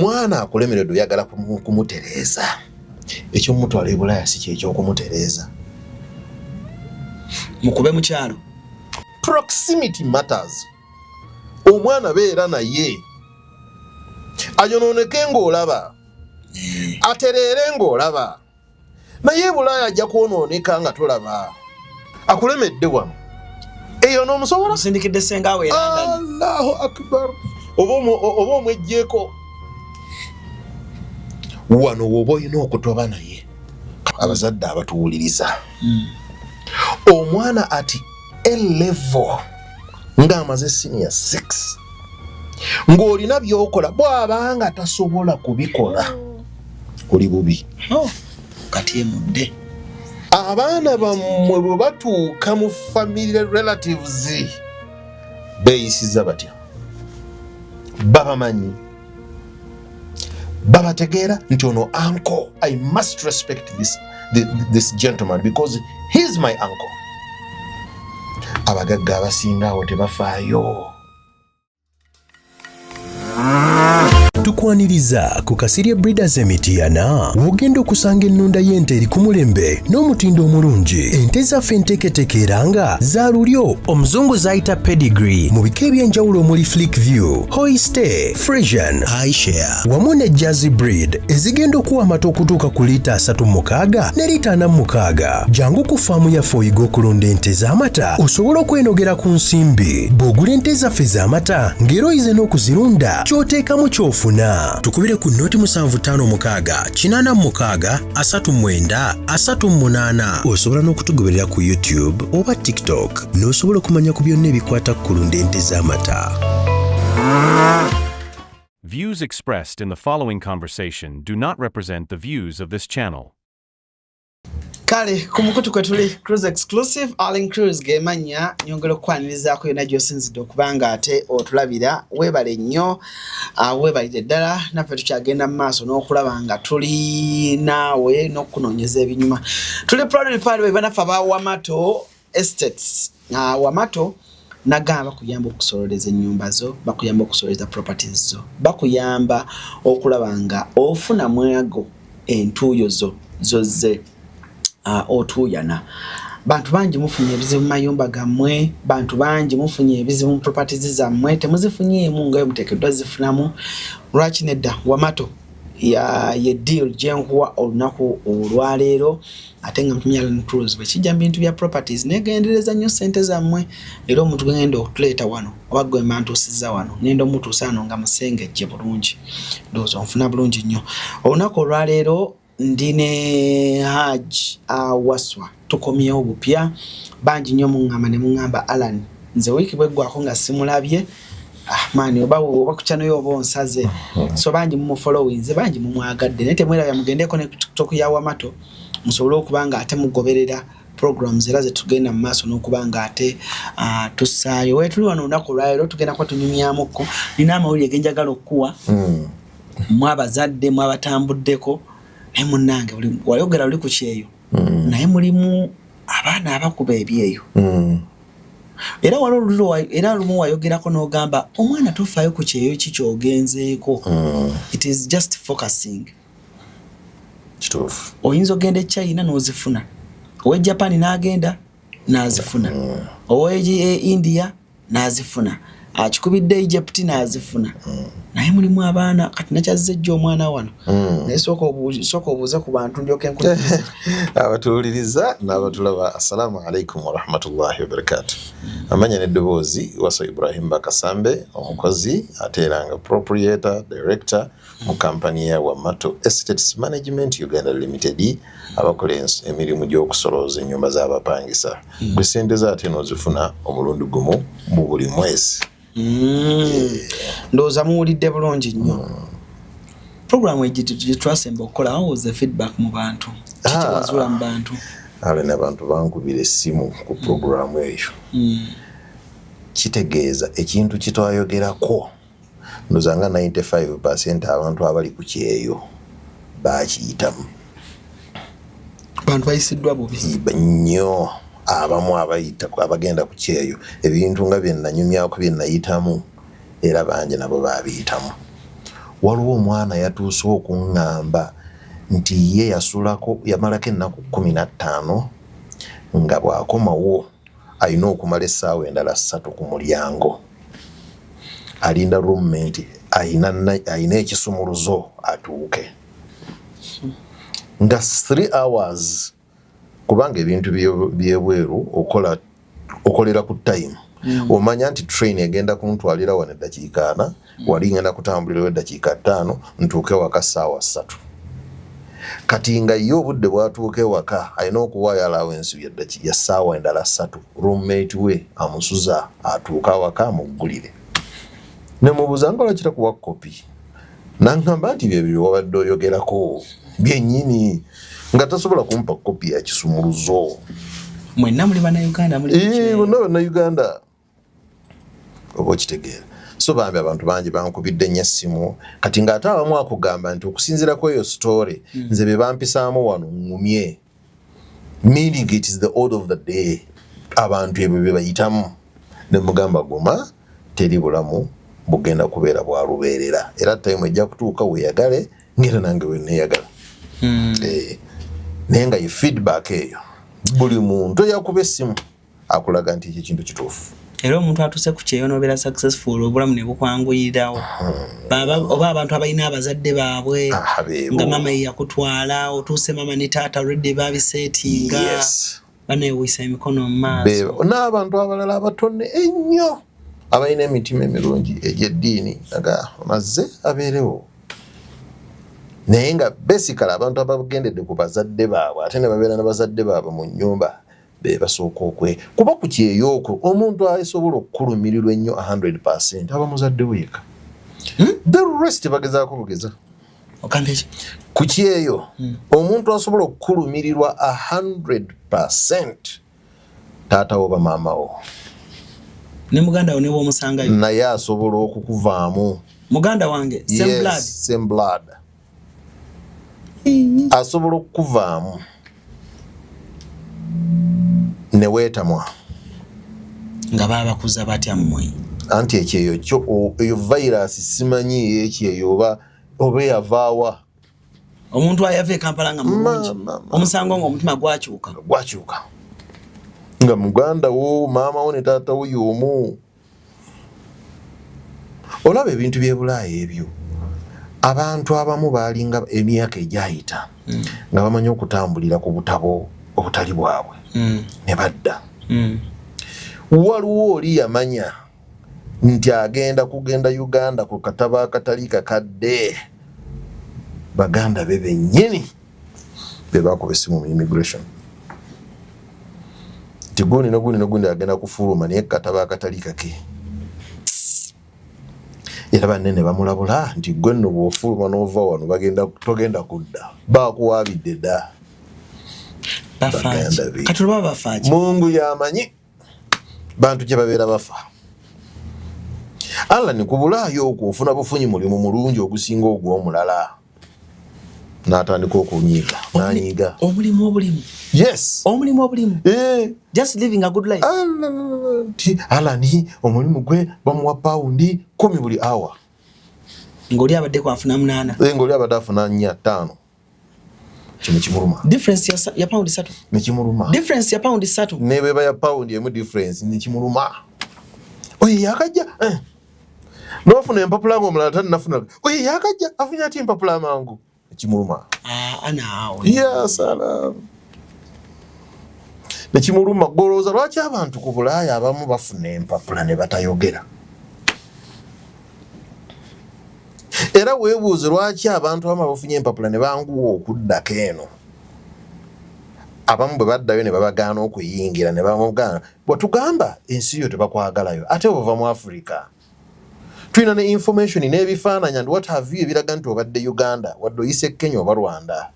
omwana akulemeredde oyagala kumutereeza ekyomutwala ebulaya si ky'ekyokumutereeza mukube mu kyalo. Proximity matters. Omwana beera naye ayonooneke ng'olaba atereere ng'olaba naye bulaya ajja kwonooneka nga tolaba akulemedde wano eyo n'omusobola musindikidde sengaawe Allahu akbar oba omwejjeeko wano woba olina okutoba naye abazadde abatuwuliriza omwana ati A-level ng'amaze senior 6 ng'olina by'okola bw'abanga tasobola kubikola oli bubi kati emudde abaana bammwe bwe batuuka mu family relatives beeyisiza batya babamanyi babategeera nti ono uncle I must respect this gentleman because he's my uncle. Abagagga abasingawo tebafaayo. Tukwaniriza ku Kasirye Breeders Emitiana wogenda okusanga ennunda y'ente eri ku mulembe n'omutindo omulungi. Ente zaffe enteeketeeke era nga za lulyo omuzungu zayita pedigree mu bika eby'enjawulo omuli Flickview, Holstein, Friesian, Ayrshire wamu ne Jersey breed ezigenda okuwa amata okutuuka ku liita 36 ne liita 46. Jangu ku faamu yaffe oyiga okulunda ente z'amata osobola okwenogera ku nsimbi. Bw'ogula ente zaffe z'amata ng'era oyize n'okuzirunda ky'oteekamu ky'ofuna. Tukubire ku noti 7556 osobola n'okutugoberera ku YouTube oba TikTok n'osobola okumanya ku byonna ebikwata ku kulunda ente z'amata. Views expressed in the following conversation do not represent the views of this channel. Kale kumukutu kwe tuli Cruise Exclusive Allen Cruise gemanya nyongero kwanirizaako yonna gy'osinzidde okubanga ate otulabira weebale nnyo weebalire ddala naffe tukyagenda mu maaso n'okulaba nga tuli naawe n'okunoonyeza ebinyuma. Tuli proudly part of banaffe aba Wamato Estates. Wamato nagamba bakuyamba okusololeza ennyumba zo, bakuyamba okusololeza properties zo, bakuyamba okulaba nga ofuna mwago entuuyo zo zozze otuyana. Bantu bangi mufunye ebizibu mu mayumba gammwe, bantu bangi mufunye ebizibu mu properties zammwe, temuzifunyeemu nga muteekeddwa zifunamu. Lwaki nedda Wamato ye deal gyenkuwa olunaku olwaleero ate nga mutumya Allen Cruise bwe kijja mu bintu bya properties negendereza nnyo ssente zammwe era omuntu gwegenda okutuleeta wano oba gwe mantuusizza wano ngenda omutuusa wano nga musengejje bulungi ndowooza onfuna bulungi nnyo. Olunaku olwaleero ndine Haji Awaswa tukomyewo bupya bangi nnyo muŋŋamba ne muŋŋamba Alan nze wiiki bweggwako nga simulabye mani oba ku channel yo bonsaze so bangi mumufollowinze bangi mumwagadde naye temwerabya mugendeko ne TikTok ya Wamato musobole okubanga ate mugoberera programs era ze tugenda mu maaso n'okubanga ate tussaayo wetuli wano olunaku olwaleero tugenda kuba tunyumyamuko nina amawulire genjagala okuwa mu abazadde mu abatambuddeko naye munnange wayogera oli ku kyeyo naye mulimu abaana abakuba ebyeyo era waliwo era lumu wayogerako n'ogamba omwana tofaayo ku kyeyo kikyogenzeeko. It is just focusing. Kituufu. Oyinza ogenda e China n'ozifuna, owe Japan n'agenda n'azifuna, owe India n'azifuna, akikubidde Egypt n'azifuna. Naye mulimu abaana kati nakyazze ejjo omwana wano naye sooka obuuze ku bantu ndyoke nkulize abatuwuliriza n'abatulaba. Assalamu alaikum wa rahmatullahi wa barakatuh. Amanya n'eddoboozi Waso Ibrahim Bakasambe omukozi ate era nga proprietor director mu kampani ya Wamato Estates Management Uganda Limited abakola emirimu gy'okusolooza ennyumba z'abapangisa. Gwe ssente zo ate n'ozifuna omulundi gumu mu buli mwezi. Ndowooza muwulidde bulungi nnyo. Programu egyo twasemba okukola how was the feedback mu bantu? Kiki wazuula mu bantu? Abena abantu bankubira essimu ku programu eyo. Kitegeeza ekintu kitwayogerako ndowooza nga 95% abantu abali ku kyeyo bakiyitamu. Bantu bayisiddwa bubi nnyo. Abamu abagenda ku kyeyo ebintu nga bye nanyumyako bye nayitamu era bangi nabo babiyitamu. waliwo omwana yatuuse okuŋŋamba nti ye yasulako yamalako ennaku 15 nga bw'akomawo alina okumala essaawa endala 3 ku mulyango alinda roommate ayina ekisumuluzo atuuke nga 3 hours kubanga ebintu byebweru okolera ku time omanya nti train egenda kuntwalira wano eddakiika 4 wali ngenda kutambulirawo eddakiika 5 ntuuke waka ssaawa 3 kati nga ye obudde bwatuuka ewaka alina okuwaayo allowance ya ssaawa endala 3 roommate we amusuza atuuka awaka amuggulire ne mubuuza nga lwaki takuwa kopi naŋŋamba nti byebyo wabadde oyogerako byennyini nga tasobola kumpa kopi ya kisumuluzo. Mwenna muli bannayuganda bonna bannayuganda oba okitegeera. So bambi abantu bangi bankubidde nnyo essimu kati ng'ate abamu akugamba nti okusinziirako eyo story nze be bampisaamu wano ŋŋumye meaning it is the order of the day abantu ebyo bye bayitamu ne mugamba guma teri bulamu bugenda kubeera bwa lubeerera era time ejja kutuuka weeyagale ngera nange wenneeyagala naye nga ye feedback eyo buli muntu eyakuba essimu akulaga nti ekyo kintu kituufu. Era omuntu atuse ku kyeyo nobeera successful obulamu ne bukwanguyirawo oba abantu abalina abazadde baabwe nga mama yakutwala otuuse mama ne taata already babiseetinga baneewisa emikono mu maaso n'abantu abalala abatone ennyo abalina emitima emirungi egy'eddiini nga mazze abeerewo naye nga basically abantu abagendedde ku bazadde baabwe ate ne babeera n'abazadde baabwe mu nnyumba be basooka kuba ku kyeyo okwo omuntu asobola okukulumirirwa ennyo 100% aba muzadde weeka the rest bagezaako bugeza ku kyeyo omuntu asobola okukulumirirwa 100% taata wo ba maama wo ne muganda wo ne bw'omusangayo naye asobola okukuvaamu muganda wange same blood asobola okukuvaamu ne weetamwa nga babakuza batya mmwe anti ekyeyo kyo eyo virus simanyi ekyeyo oba yavaawa omuntu ayava e Kampala nga mulungi omusango ng'omutima gwakyuka nga muganda wo maama wo ne taata wo y'omu. Olaba ebintu by'e Bulaaya ebyo abantu abamu baalinga emyaka egyayita nga bamanyi okutambulira ku butabo obutali bwabwe ne badda. Waliwo oli yamanya nti kugenda Uganda ku katabo akatali kakadde baganda be bennyini be baakuba essimu mu immigration tiguni nogundi agenda kufuluma naye katabo akatali kake era banne ne bamulabula nti gwe nno bw'ofuluma n'ova wano togenda kudda baakuwaabidde dda. Mungu yamanyi bantu gye babeera bafa. Allah ni ku Bulaaya okwo ofuna bufunyi mulimu mulungi ogusinga ogw'omulala n'atandika okunyiiga n'anyiiga omulimu yes omulimu just living a good life. Allah ni omulimu gwe bamuwa paundi 10 buli hour ng'oli abadde kwafuna 8 ng'oli abadde afuna 5 kino kimuluma. Difference ya pound 3 ne kimuluma. Difference ya pound 3 ne beba ya pound emu difference ne kimuluma. Oye yakajja n'ofuna empapula ng'omulala tanafuna oye yakajja afunya ati empapula mangu kimuluma. Salam ne kimuluma. Golooza lwaki abantu ku Bulaaya abamu bafuna empapula ne batayogera era weebuuze lwaki abantu abamu bafunye empapula ne banguwa okuddako eno. Abamu bwe baddayo ne babagaana okuyingira ne bamugana bwetugamba ensi yo tebakwagalayo ate ova mu Africa tulina ne information n'ebifaananya and what have you ebiraga nti obadde Uganda wadde oyise Kenya oba Rwanda.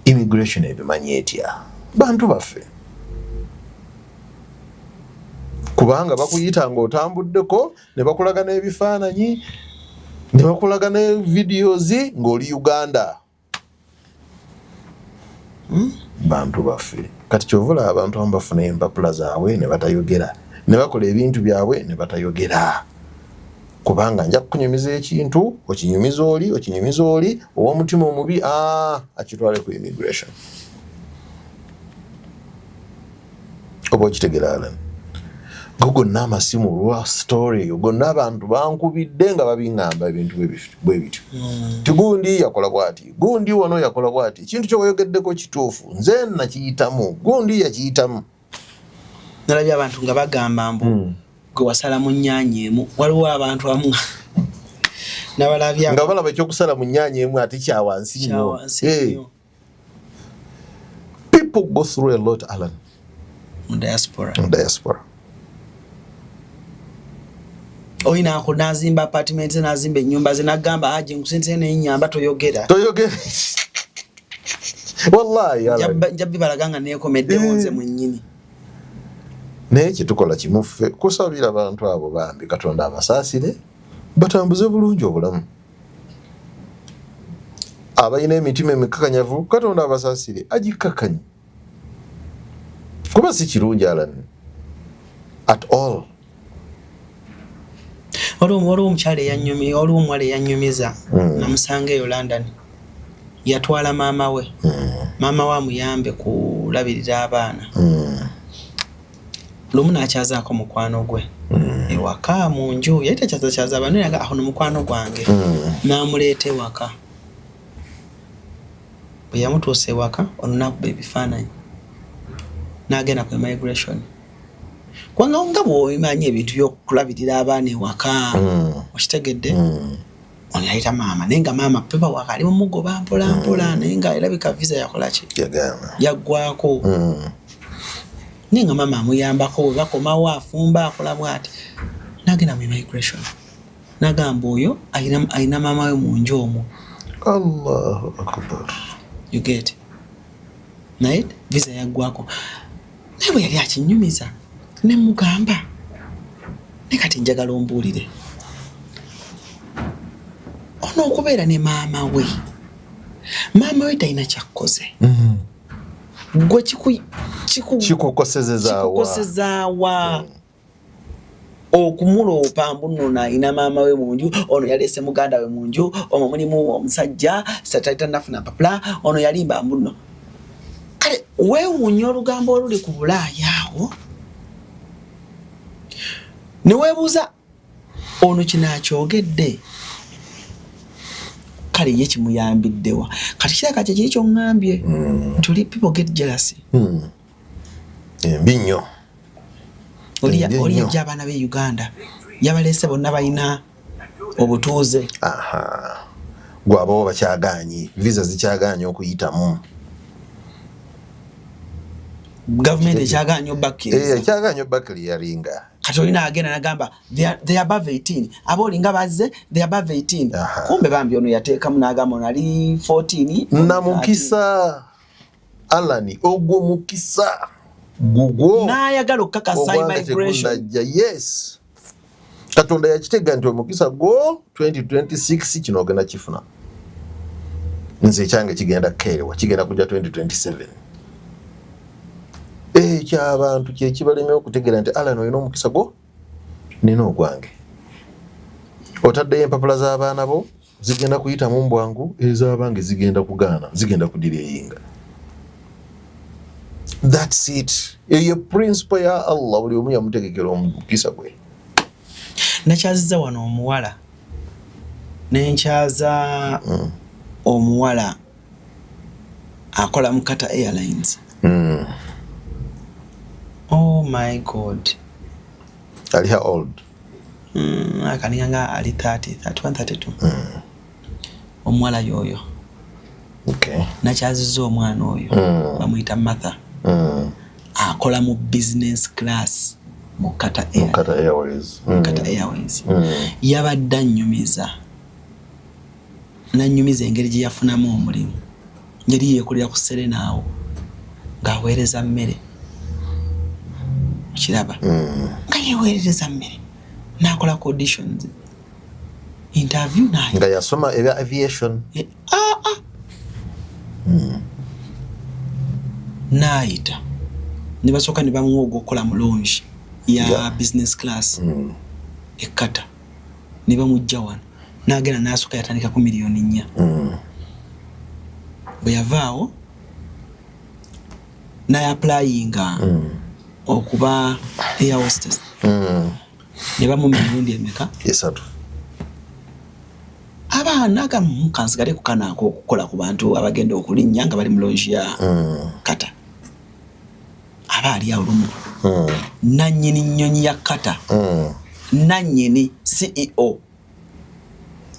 Immigration ebimanyi etya bantu baffe kubanga bakuyita ng'otambuddeko ne bakulaga n'ebifaananyi ne bakulaga ne videos ng'oli Uganda. Bantu baffe kati kyovula abantu abamu bafuna empapula zaabwe ne batayogera ne bakola ebintu byabwe ne batayogera. kubanga nja kunyumiza ekintu okinyumiza oli ow'omutima omubi akitwale ku immigration. Oba okitegera Alan. Gonna amasimu lwa story gonna abantu bankubidde nga babiŋŋamba ebintu bwe bityo. Tigundi yakola bwati, gundi wano yakola bwati, ekintu kyoyogeddeko kituufu, nze nakiyitamu, gundi yakiyitamu. Nalabye abantu nga bagamba mbu gwe wasala mu nnyaanya emu, waliwo abantu amu nabalabya nga balaba ekyokusala mu nnyaanya emu ate kyawansi nnyo. People go through a lot, Alan. Mu diaspora. Oyina ako nazimba apartment nazimba ennyumba ze nagamba aje nkusente n'ennyamba toyogera. Wallahi njabbi balaganga nekomedde wonze mwennyini. Naye kitukola kimuffe kusabira abantu abo bambi Katonda abasaasire batambuze bulungi obulamu. Abayina emitima emikakanyavu Katonda abasaasire agikakanye. Kuba si kirungi Alan at all. Waliwo omukyala eyanyumiza, waliwo omuwala eyanyumiza namusanga eyo London. Yatwala maama we. Maama we amuyambe kulabirira abaana. Lumu n'akyazaako mukwano gwe. Ewaka mu nju yali takyazakyaza abantu naye aho mukwano gwange. N'amuleeta ewaka. Bwe yamutuusa ewaka ono n'akuba ebifaananyi. N'agenda ku immigration. Kwanga nga bw'omanyi ebintu by'okulabirira abaana ewaka okitegedde ono yayita maama naye nga maama pepa waka ali mugoba mpola naye nga erabika visa yakola ki yaggwako naye nga maama amuyambako bwe bakomawo afumba akola bw'ati n'agenda mu immigration n'agamba oyo alina maama we mu nju omwo. Allahu akbar. You get naye visa yaggwako naye bwe yali akinyumiza ne mugamba ne kati njagala ombuulire ono okubeera ne maama we talina kyakkoze gwe kikukosezezaawa okumuloopa mbu nno alina maama we mu nju ono yaleese muganda we mu nju omwo mulimu omusajja satalita nafuna mpapula ono yalimba mbu nno kale weewuunya olugambo oluli ku Bulaaya awo ne weebuuza ono kinakyogedde kale ye kimuyambiddewa kati kiraka kye kiri kyoŋŋambye nti people get jealousy. Embi nnyo oli ajja abaana b'e Uganda yabaleese bonna balina obutuuze gw'abawo bakyagaanye visa zikyagaanye okuyitamu gavumenti ekyagaanye obakkiriza ekyagaanye obakkiriyaringa kati olina agenda nagamba they above 18 abo olinga bazze they above 18 kumbe bambi ono yateekamu n'agamba ono ali 14 namukisa Alani ogwo mukisa gugwo n'ayagala okukakasa immigration. Yes, Katonda yakitega nti omukisa gwo 2026 kino ogenda kifuna. Nze ekyange kigenda kerewa kigenda kujja 2027. Ky'abantu kye kibalemye okutegeera nti Alani olina omukisa gwo nina ogwange. Otaddeyo empapula z'abaana bo zigenda kuyita mu mbwangu ez'abange zigenda kugaana zigenda kudireyinga. That's it. Eyo principle ya Allah buli omu yamutegekera omukisa gwe. Nakyaziza wano omuwala nenkyaza omuwala akola mu Qatar Airlines. Oh my God. Ali how old? Akanianga ali 31-32. Omuwala yoyo. Okay. Nakyaziza omwana oyo bamuyita Martha. Akola mu business class mu Qatar Airways. Yabadde annyumiza. Nannyumiza engeri gye yafunamu omulimu. Yali yeekolera ku Serena awo ng'aweereza mmere. Kiraba. Nga yeeweereza mmere. N'akola auditions. Interview nayo. Nga yasoma ebya aviation. Naita. Ne basooka ne bamuwa ogw'okukola mulungi ya business class. Ekkata. ne bamujja wano n'agenda n'asooka yatandika ku miliyoni 4 bwe yavaawo n'ayapplyinga okuba air hostess ne bamuwa emirundi emeka 3 abaana kansigale kukanaako okukola ku bantu abagenda okulinnya nga bali mu lonji ya Kata aba ali awo lumu nannyini nnyonyi ya Kata nannyini CEO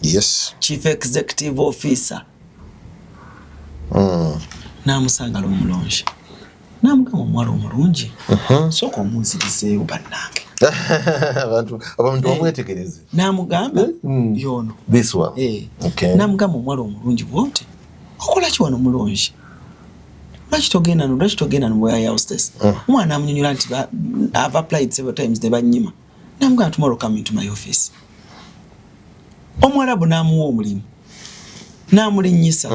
yes Chief Executive Officer n'amusanga lumulonji n'amugamba omwala omulungi sooka omunzirizeewo bannange abantu bamwetegereze n'amugamba yono this one okay n'amugamba omwala omulungi bw'oti okola ki wano mulungi lwaki togenda no air hostess omwana amunyonyola nti I've applied several times ne bannyima n'amugamba tomorrow come into my office Omwarabu n'amuwa omulimu n'amulinnyisa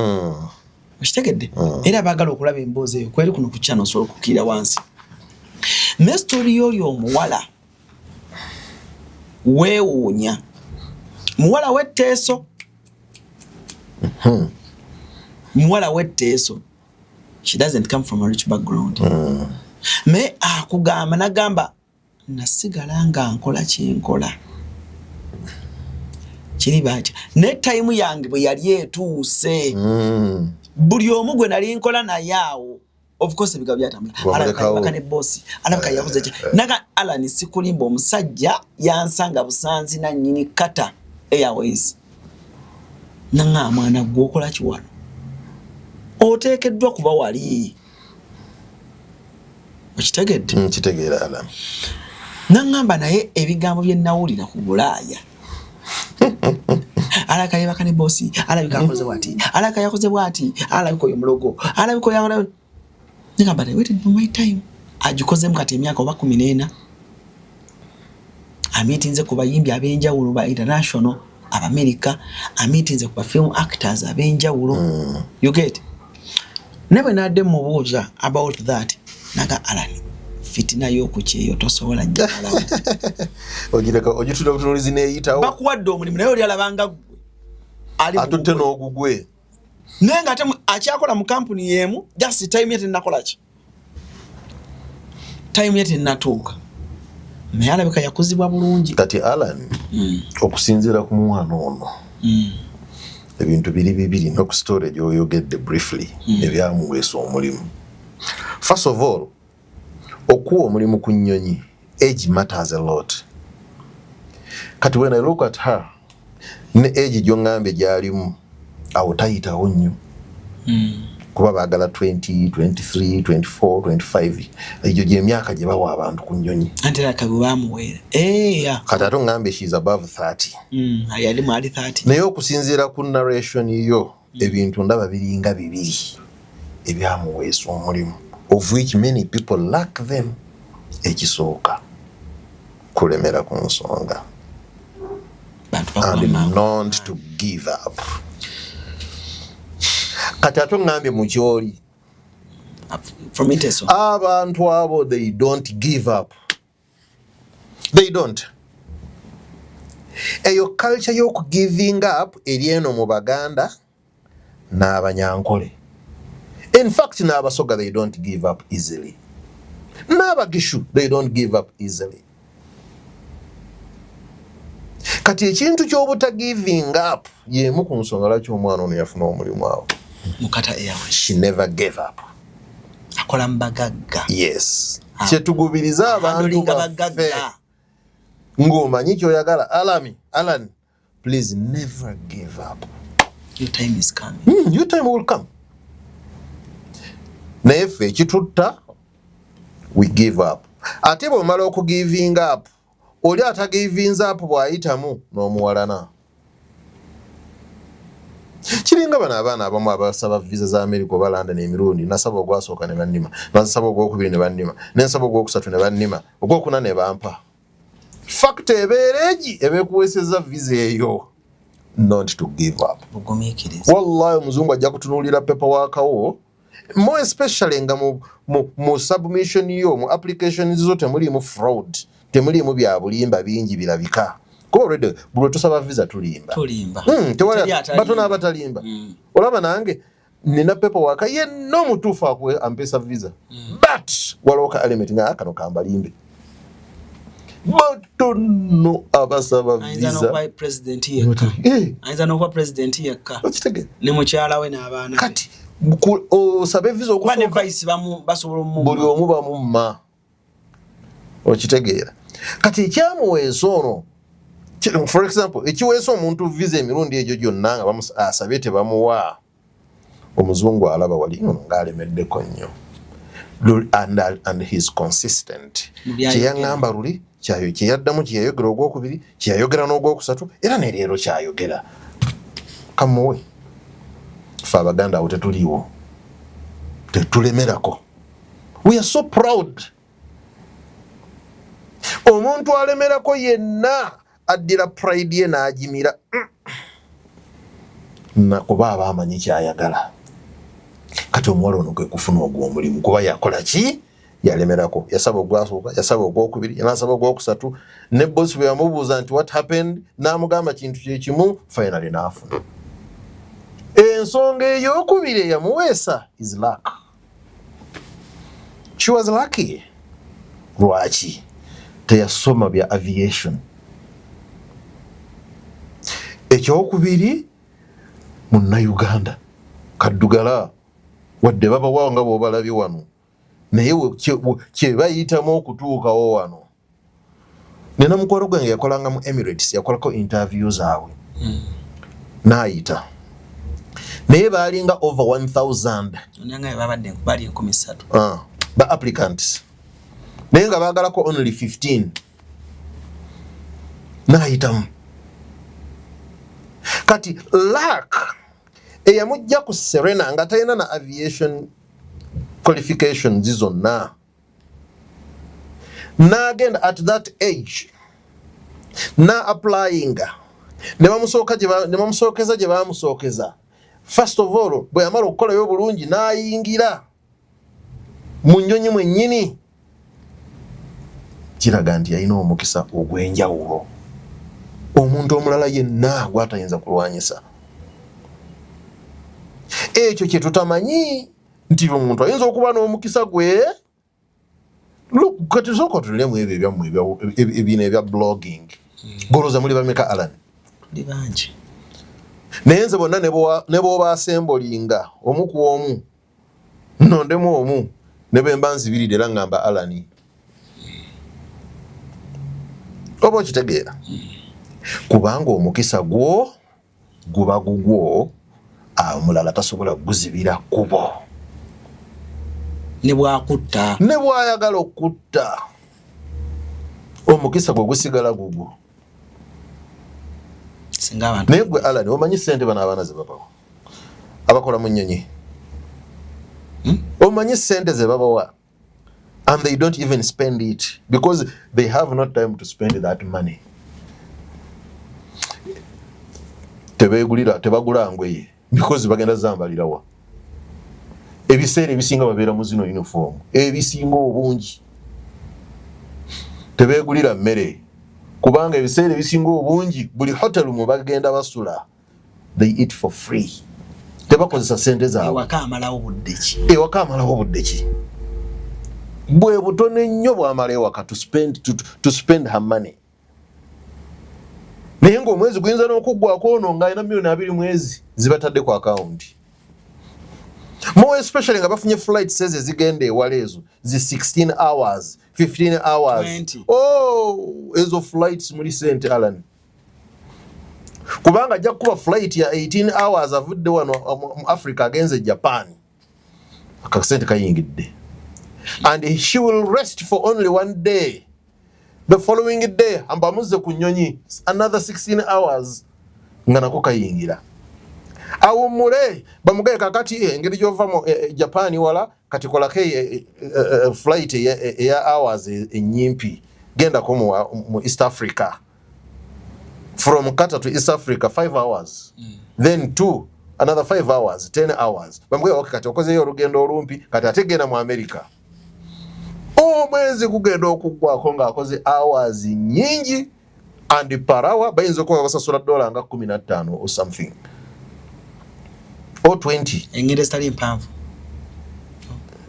okitegedde era baagala okulaba emboozi eyo kweri kuno ku channel osobola okukkirira wansi ne story y'oyo omuwala weewuunya muwala w'etteeso muwala w'etteeso she doesn't come from a rich background me akugamba nagamba nasigala nga nkola kyenkola kiri batya ne time yange bwe yali etuuse buli omu gwe nali nkola naye awo of course ebiga byatambula alabika ne boss alabika yakoze ki naga Alan Sikulimba omusajja yansanga Busanzi na nnyini Kata Airways nanga mwana gwokola ki wano oteekeddwa kuba wali okitegedde kitegeera Alan nangamba naye ebigambo bye nawulira ku Bulaaya alaka yabaka ne bosi alabika akoze bwati alaka yakoze bwati alabika oyo mulogo alabika yakala ngamba I waited for my time ajikoze mkati emyaka oba 14 amitinze ku bayimbi abenjawulo ba international aba America amitinze ku film actors abenjawulo you get never nadde mubuuza about that naga Alan fitina y'okukyeyo tosobola njala ogireka ogitula butunulizi neeyitawo bakuwadde omulimu naye oli alabanga gwe ali atutte n'ogugwe nenga ate akyakola mu company yemu just time yete nakola ki time yete natuuka naye alabika yakuzibwa bulungi kati Alan okusinziira ku mwana ono ebintu bibiri no ku story gy'oyogedde briefly ebyamuweesa omulimu first of all okuwa omulimu ku nnyonyi age matters a lot kati when I look at her ne age gy'ongambye gy'alimu awo tayitawo nnyo kuba baagala 20, 23, 24, 25 egyo gy'emyaka gye bawa abantu ku nnyonyi anti lakabe bamuweera kati ate ongambye she is above 30 yali mwali 30 naye okusinziira ku narration yo ebintu ndaba biringa bibiri ebyamuweesa omulimu of which many people lack them ekisooka kulemera ku nsonga and not to give up kati ate ngambye mu kyoli abantu abo they don't give up they don't eyo culture y'oku giving up eri eno mu Baganda n'Abanyankole. In fact, n'Abasoga they don't give up easily. N'Abagishu they don't give up easily. Kati ekintu ky'obuta giving up yemu ku nsonga lwaki omwana ono yafuna omulimu awo. Mukata Airways. She never gave up. Akola mbagagga. Yes. Kyetugubiriza abantu baffe. Ng'omanyi ky'oyagala. Alan, please never give up. Your time is coming. Your time will come. Naye ffe ekitutta we give up. Ate bw'omala okugiving up oli atagivings up bw'ayitamu n'omuwalana. Kiringa bano abaana abamu abasaba visa za America oba London emirundi nasaba ogwasooka ne bannima nasaba ogwokubiri ne bannima nensaba ogwokusatu ne bannima ogwokuna ne bampa. Fact ebeereegi ebeekuweeseza visa eyo not to give up. Wallahi omuzungu ajja kutunuulira paperwork wo more especially nga mu submission yo mu applications zo temuliimu fraud temuliimu bya bulimba bingi birabika ko already bulu tusaba visa tulimba tewali batona abatalimba olaba nange nina pepo waka ye no mutufu akwe ampesa visa but waloka element nga akano kambalimbe batono abasaba visa ainza no kwa president yeka ainza no kwa president yeka ne mukyala we n'abaana kati osabe visa okusoka ne vice basobola mu buli omuba mu ma okitegeera kati ekyamuweesa ono for example ekiweesa omuntu visa emirundi egyo gyonna nga asabye tebamuwa omuzungu alaba wali ng'alemeddeko nnyo and he's consistent kyeyaŋŋamba luli kyayo kyeyaddamu kyeyayogera ogwokubiri kyeyayogera n'ogwokusatu era ne leero kyayogera kamuwe fe abaganda awo tetuliiwo tetulemerako we are so proud omuntu alemerako yenna addira pride ye n'agimira nakuba aba amanyi kyayagala kati omuwala ono kwe kufuna ogw'omulimu kuba yakola ki yalemerako yasaba ogwasooka yasaba ogwokubiri yanasaba ogwokusatu ne bosi bwe yamubuuza nti what happened n'amugamba kintu kyekimu finally n'afuna ensonga ey'okubiri eyamuweesa is luck. She was lucky. Lwaki teyasoma bya aviation. Ekyokubiri Munnayuganda kaddugala wadde baba wanga bw'obalabye wano naye kye bayitamu okutuukawo wano. Nina mukwano gwange yakolanga mu Emirates yakolako interview zaabwe n'ayita naye baalinga over 1000 onanga babadde bali 13 ba applicants naye nga baagalako only 15 n'ayitamu. Kati luck eyamujja ku Serena nga talina na aviation qualifications zonna n'agenda at that age na applying ne bamusookeza gye baamusookeza. First of all bwe yamala okukolayo bulungi n'ayingira mu nnyonyi mwennyini kiraga nti yalina omukisa ogw'enjawulo omuntu omulala yenna gw'atayinza kulwanyisa. Ekyo kye tutamanyi nti omuntu ayinza okuba n'omukisa gwe. Kati sooka tulemu ebyo ebyammwe ebino ebya blogging golooza muli bameka Alan ndi bangi naye nze bonna ne bw'oba asembolinga omu ku omu nnondemu omu ne bwe mba nzibiridde era ngamba Alan oba okitegeera kubanga omukisa gwo guba gugwo omulala tasobola kuguzibira kubo ne bw'akutta ne bw'ayagala okutta omukisa gwe gusigala gugwo. Singa abantu naye gwe Alan omanyi ssente bano abaana ze babawa abakola mu nnyonyi omanyi ssente ze babawa and they don't even spend it because they have no time to spend that money. Tebagula ngweye because bagenda zambalirawa. Ebiseera ebisinga babeera mu zino uniform ebisinga obungi tebeegulira mmere kubanga ebiseera ebisinga obungi buli hotel mu bagenda basula they eat for free tebakozesa sente zaabwe ewaka amalawo budde ki bwe butono nnyo bw'amala ewaka to spend her money. Naye ng'omwezi guyinza n'okuggwako ono ng'alina $2,000 mwezi zibatadde ku akawunti. More especially nga bafunye flights ezigenda ewala ezo zi 16 hours 15 hours 20. Ezo flights muli sente Alan kubanga ajja kuba flight ya 18 hours avudde wano mu Africa agenze Japan akasente kayingidde and she will rest for only one day. The following day ambamuze ku nnyonyi another 16 hours nga nako kayingira awumule bamugaye kakati engeri gy'ova mu Japan wala kati kolako flight ya hours ennyimpi gendako mu East Africa from Qatar to East Africa 5 hours then another 5 hours 10 hours bamugaye kati okozeyo olugendo olumpi kati ategenda mu America omwezi kugenda okuggwako ng'akoze hours nyingi and per hour bayinza okuba basasula dola nga 15 or something or 20 engere stali mpanvu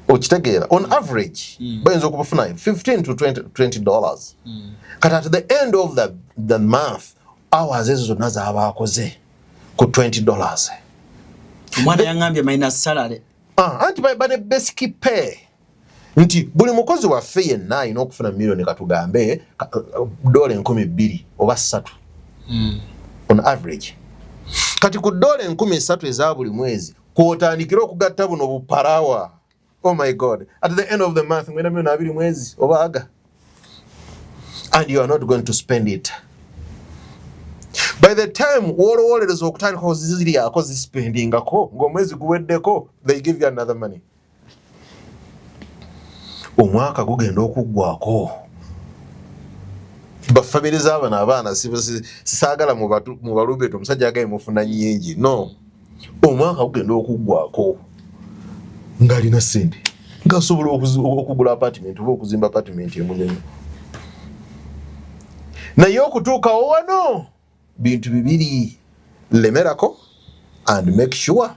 okitegeera on average bayinza okubafuna 15 to 20 dollars kati at the end of the month hours ezo zonna z'abaakoze ku 20 dollars omwana yangambye minus salary anti bane basic pay nti buli mukozi waffe yenna alina okufuna million katugambe dola 12,000 oba 3 on average kati ku dola 13,000 eza buli mwezi kwotandikira okugatta buno buparawa. Oh my God, at the end of the month mwena million 2 mwezi oba aga, and you are not going to spend it. By the time wolowoleza okutandika oziziri yako zispendingako ng'omwezi guweddeko, they give you another money. Omwaka gugenda okuggwako. Bafamiliza abaana sisaagala mu balubeto omusajja agaye mufuna nnyingi. No, omwaka gugenda okuggwako ng'alina ssente ng'asobola okugula apartment oba okuzimba apartment emunene. Naye okutuukawo wano bintu bibiri, lemerako and make sure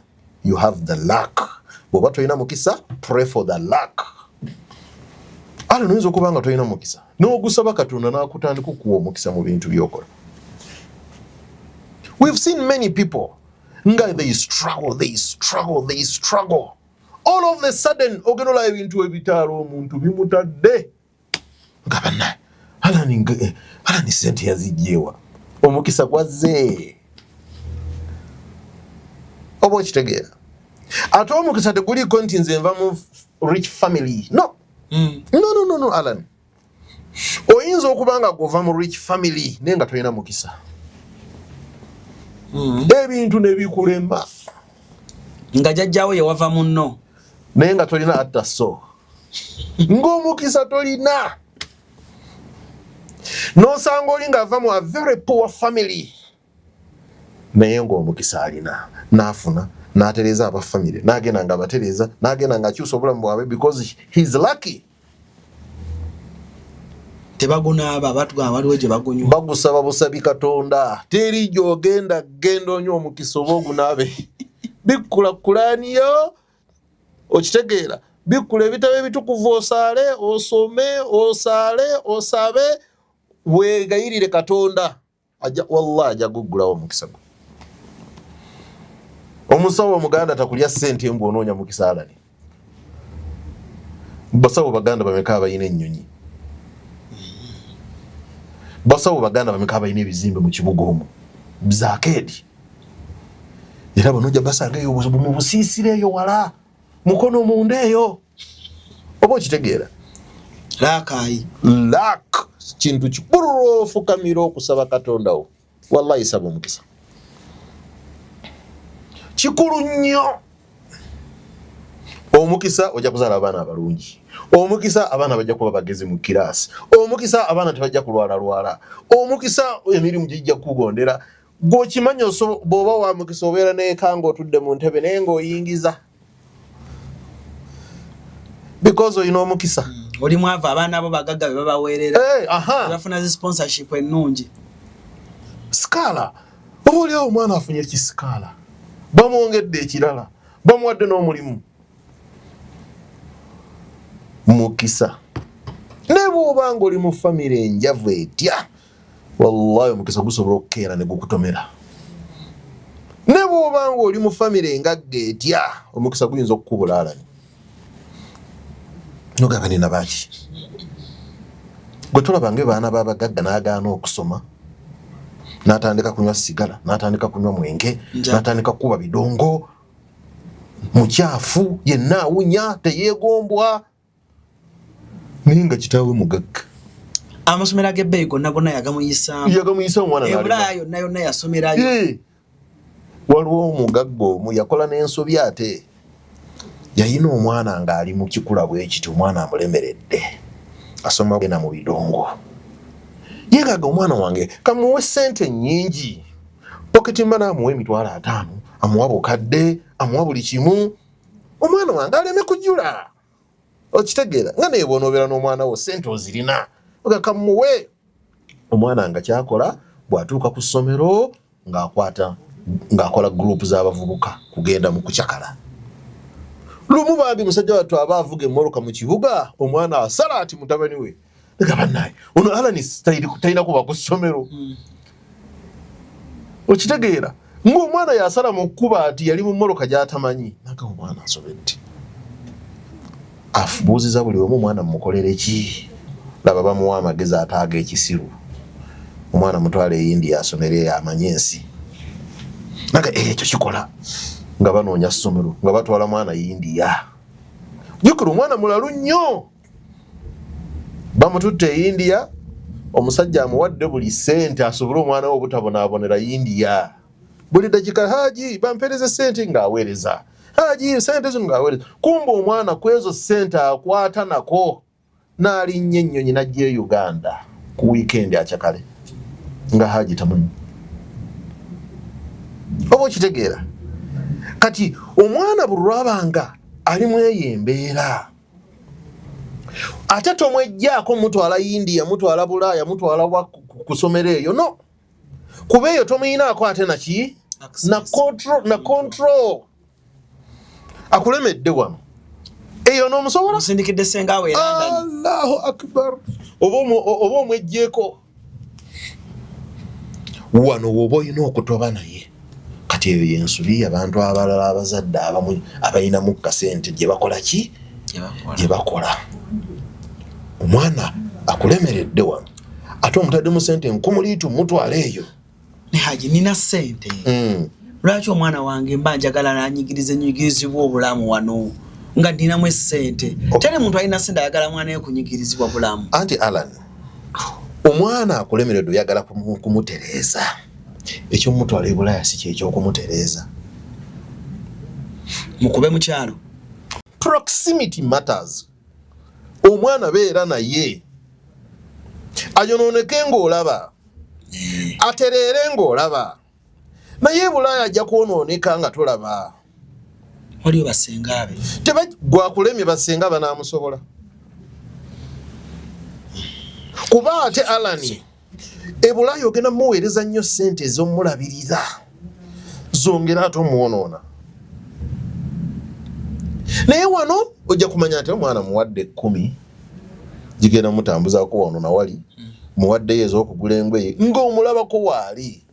you have the luck. Bw'oba tolina mukisa, pray for the luck. Ale noyinza okuba nga tolina mukisa n'ogusaba Katonda n'akutandika okuwa omukisa mu bintu by'okola. We've seen many people nga they struggle. All of a sudden ogenda olaba ebintu ebitaala omuntu bimutadde nga bannaye alani sente yazijjeewa, omukisa gwazze. Oba okitegeera? Ate omukisa teguliko nti nze nva mu rich family. No. No, Alan. Oyinza okuba nga gova mu rich family naye nga tolina mukisa. Ebintu ne bikulemba. Nga jjajjaawo yewava munno. Naye nga tolina attaso. Ng'omukisa tolina. N'osanga oli ng'ava mu a very poor family. Naye ng'omukisa alina. N'afuna. N'atereza aba family. N'agenda nga abatereza. N'agenda nga akyusa obulamu bwabwe because he's lucky. Tebagunaaba abatugamba waliwo gye bagonywa. Bagusaba busabi Katonda. Teri gy'ogenda genda onywa omukisa oba ogunaabe. Bikkulakulaniyo. Okitegeera. Bikkula ebitabo ebitukuvu osaale, osome, osabe, weegayirire Katonda. Wallahi ajja guggulawo omukisa gwo. Omusawo Omuganda takulya ssente mbu onoonya mukisa alani. Basawo Baganda bameka abayina ennyonyi. Basawo Baganda bameka abayina ebizimbe mu kibuga omwo. Zakeedi. Era banojja basanga eyo mu busiisira eyo wala. Mukono munda eyo. Oba okitegeera? Laakayi. Laak. Kintu kikulu ofukamira okusaba Katonda wo. Wallahi saba omukisa. Kikulu nnyo. Omukisa ojja kuzaala abaana abalungi. Omukisa abaana bajja kuba bagezi mu kiraasi. Omukisa abaana tebajja kulwala. Omukisa emirimu gijja kugondera. Gw'okimanya bw'oba wa mukisa obeera n'eka ng'otudde mu ntebe naye ng'oyingiza. Because olina omukisa. Oli mwava abaana abo bagagga be babaweerera. Bafuna zi sponsorship ennungi. Skala. Oba oliawo omwana afunye ekisikaala. Bamwongedde ekirala. Bamuwadde n'omulimu. Mukisa. Ne bw'oba ng'oli mu famire enjavu etya, wallahi omukisa gusobola okukeera ne gukutomera. Ne bw'oba ng'oli mu famire engagga etya, omukisa guyinza okukubula alani. Nogamba nina baki. Gwe tolaba ng'abaana b'abagagga n'agaana okusoma, n'atandika kunywa sigala, n'atandika kunywa mwenge, n'atandika kukuba bidongo, mukyafu, yenna awunya, teyeegombwa. Naye nga kitaawe mugagga. Amasomero ag'ebbeeyi gonna yagamuyisaamu. Yagamuyisaamu mwana n'alima. Ebulaya yonna yasomerayo. Waliwo omugagga omu yakola n'ensobi ate. Yayina omwana ng'ali mu kikula bwe kiti, omwana amulemeredde. Asoma genda mu bidongo. Yegaga omwana wange kamuwe ssente nnyingi. Pocket money amuwa $50,000, amuwa bukadde, amuwa buli kimu. Omwana wange aleme kujula. Okitegeera nga naye bw'onoobeera n'omwana wo ssente ozirina. Oga kamuwe omwana nga kyakola bwatuuka ku ssomero ng'akola group z'abavubuka kugenda mu kucakala. Lumu bambi musajja wattu aba avuga emmoloka mu kibuga, omwana asala ati mutabani we nga bannaye ono Alani talina kuba ku ssomero. Okitegeera ng'omwana yasala mu kkuba ati yali mu mmoloka gy'atamanyi naga omwana asobedde. Afubuuziza buli omu omwana mumukolere ki? Laba bamuwa amagezi ataaga ekisiru. Omwana mutwale e India asomere amanye ensi. Naga ekyo kikola nga banoonya ssomero nga batwala mwana India. Jjukira omwana mulalu nnyo. Bamututte e India, omusajja amuwadde buli ssente asobole omwana we obutabonaabonera India. Buli dakika Haji bampeereze ssente ng'aweereza. Haji ssente zino ng'aweereza. Kumba omwana ku ezo ssente akwata nako n'alinnya ennyonyi n'ajja e Uganda ku wiikendi akyakale nga Haji tamanyi. Oba okitegeera? Kati omwana buli lwabanga ali mu eyo embeera ate tomwejjaako mutwala India, mutwala Bulaaya, mutwala kusomero eyo no. Kuba eyo tomuyinaako ate naki? Na control. Akulemedde wano. Eyo n'omusobola? Musindikidde senga we London. Allahu Akbar. Oba omwejjeeko. Wano woba olina okutoba naye. Kati eyo yensubi abantu abalala abazadde abamu abayinamu kasente gye bakola ki? Gye bakola. Omwana akulemeredde wano. Ate omutadde mu ssente nkumuliitu mutwala eyo. Ne Haji nina ssente. Lwaki omwana wange mba njagala nanyigirizibwa obulamu wano nga nninamu essente? Teri muntu alina ssente ayagala mwana we kunyigirizibwa bulamu. Anti Alan, omwana akulemeredde oyagala kumutereeza. Ekyomutwala e Bulaaya si ky'ekyokumutereeza. Mukube mu kyalo. Proximity matters. Omwana beera naye ayonooneke ng'olaba, atereere ng'olaba, naye Bulaaya ajja kwonooneka nga tolaba. Waliyo basenga be gwakulemye basenga banaamusobola. Kuba ate Alani e Bulaaya ogenda muweereza nnyo ssente ez'omulabiriza zongera ate omwonoona. Naye wano ojja kumanya nti omwana muwadde 10 gigenda mutambuzaako wano na wali, muwaddeyo ez'okugula engoye ng'omulabako waali.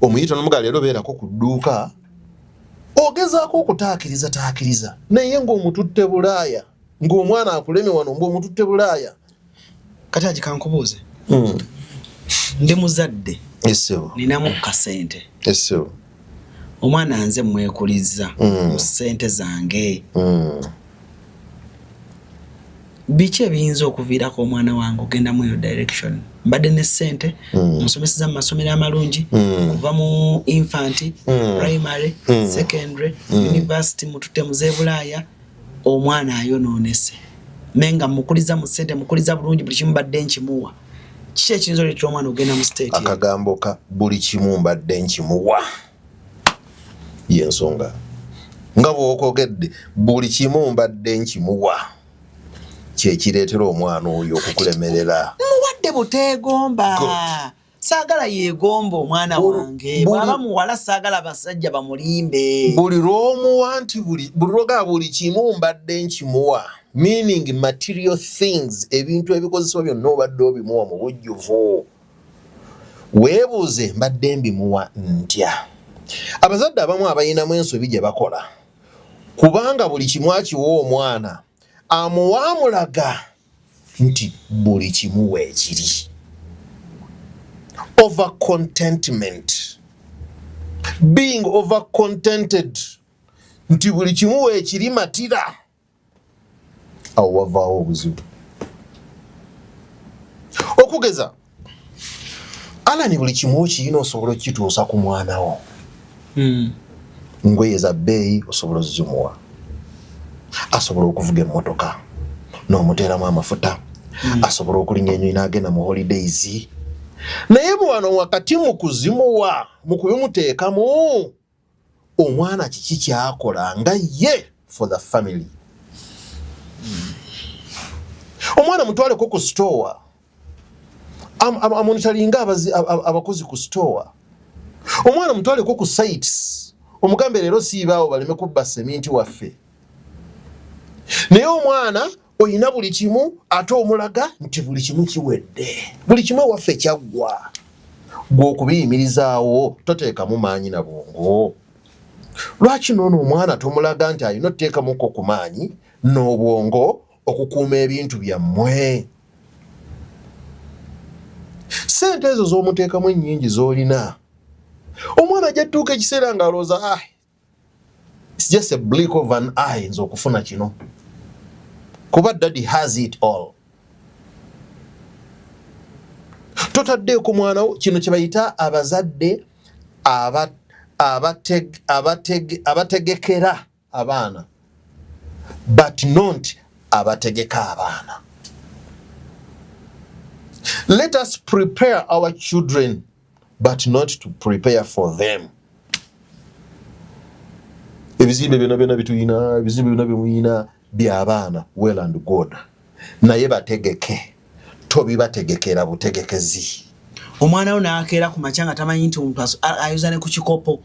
Omuyita n'omugaa leero beerako ku dduuka ogezaako okutaakiriza naye ng'omututte Bulaaya, ng'omwana akuleme wano ng'omututte Bulaaya. Kati Haji kankubuuze. Ndi muzadde. Essebo. Ninamu kasente. Essebo. Omwana nze mwekuliza mu ssente zange. Biki ebiyinza okuviirako omwana wange ogenda mu eyo direction? Mbadde ne ssente, musomeseza mu masomero amalungi, kuva mu infant, primary, secondary, university, mututte muze Bulaaya, omwana ayonoonese. Menga mukuliza mu ssente, mukuliza bulungi, buli kimu mbadde nkimuwa. Kiki ekiyinza oleetera omwana ogenda mu state? Akagambo ka buli kimu mbadde nkimuwa y'ensonga. Nga bw'okwogedde buli kimu mbadde nkimuwa kyekireetera omwana oyo okukulemerera. Muwadde buteegomba. Saagala yeegomba omwana wange. Bw'aba muwala saagala basajja bamulimbe. Buli lw'omuwa nti buli lwoga buli kimu mbadde nkimuwa, meaning material things, ebintu ebikozesebwa byonna obadde obimuwa mu bujjuvu. Weebuuze mbadde mbimuwa ntya? Abazadde abamu abayinamu ensobi gye bakola, kubanga buli kimu akiwa omwana amuwa amulaga nti buli kimu weekiri. Over contentment, being over contented, nti buli kimu weekiri matira, awo wavaawo obuzibu. Okugeza Alani buli kimu okiyina osobola okituusa ku mwana wo. Ngoye za bbeeyi osobola ozimuwa. Asobola okuvuga emmotoka n'omuteeramu amafuta. Asobola okulinnya ennyonyi n'agenda mu holidays. Naye bwano wakati mu kuzimuwa, mu kubimuteekamu, omwana kiki kyakola nga ye for the family. Omwana mutwaleko ku store amonitoringa abakozi ku store. Omwana mutwale ko ku sites omugambe leero siibaawo baleme kubba seminti waffe. Naye omwana oyina buli kimu ate omulaga nti buli kimu kiwedde, buli kimu waffe kyaggwa. Gw'okubiyimirizaawo toteekamu maanyi na bwongo. Lwaki noono omwana tomulaga nti alina oteekamuko ku maanyi n'obwongo okukuuma ebintu byammwe? Sente ezo z'omuteekamu ennyingi z'olina, omwana ajjatuuka ekiseera ng'alowooza it's just a blink of an eye nze okufuna kino, kuba daddy has it all. Totaddeeko mwana wo kino kye bayita abazadde abategekera abaana but not abategeka abaana. Let us prepare our children but not to prepare for them. Ebizimbe byonna bituyina, ebizimbe byonna byemuyina by'abaana, well and good, naye bategeke, tobibategekera butegekezi. Omwana wo n'akeera ku makya nga tamanyi nti omuntu ayuza ne ku kikopo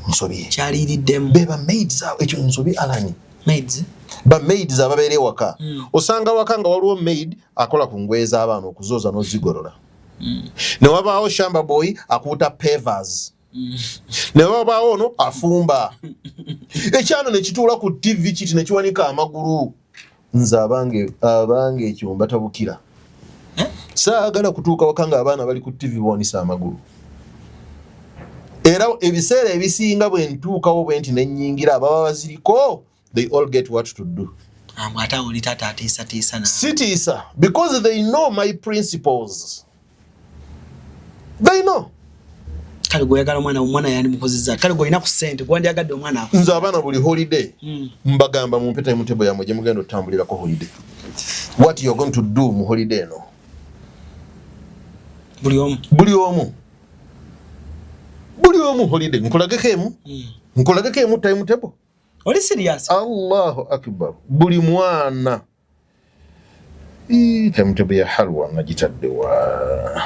nsobi kyaliiriddemu. Beba maids awo, ekyo nsobi alani Maids? Ba maids ababeera ewaka. Osanga waka nga waliwo maid akola ku ngoye z'abaana okuzooza n'ozigolola. Ne wabaawo shamba boy akuuta pavers. Ne wabaawo ono afumba. Ekyano ne kituula ku TV kiti ne kiwanika amagulu. Nze abange ekyo mbatabukira. Saagala kutuuka waka nga abaana bali ku TV bawanisa amagulu. Era ebiseera ebisinga bwe ntuukawo bwe nti nennyingira ababa baziriko, they all get what to do. Ate oli taata atiisa na. Sitiisa, because they know my principles. They know. Kale goyagala omwana yani mukozizza. Kale goyina ku ssente gwandyagadde omwana ako. Nze abaana buli holiday mbagamba mu mpeta mutebo yamwe gye mugenda otambulirako holiday. What you're going to do mu holiday no? Buli omu holiday nkulageko emu time table. Oli serious? Allahu akbar. Buli mwana time table ya halwa ngitadde wa.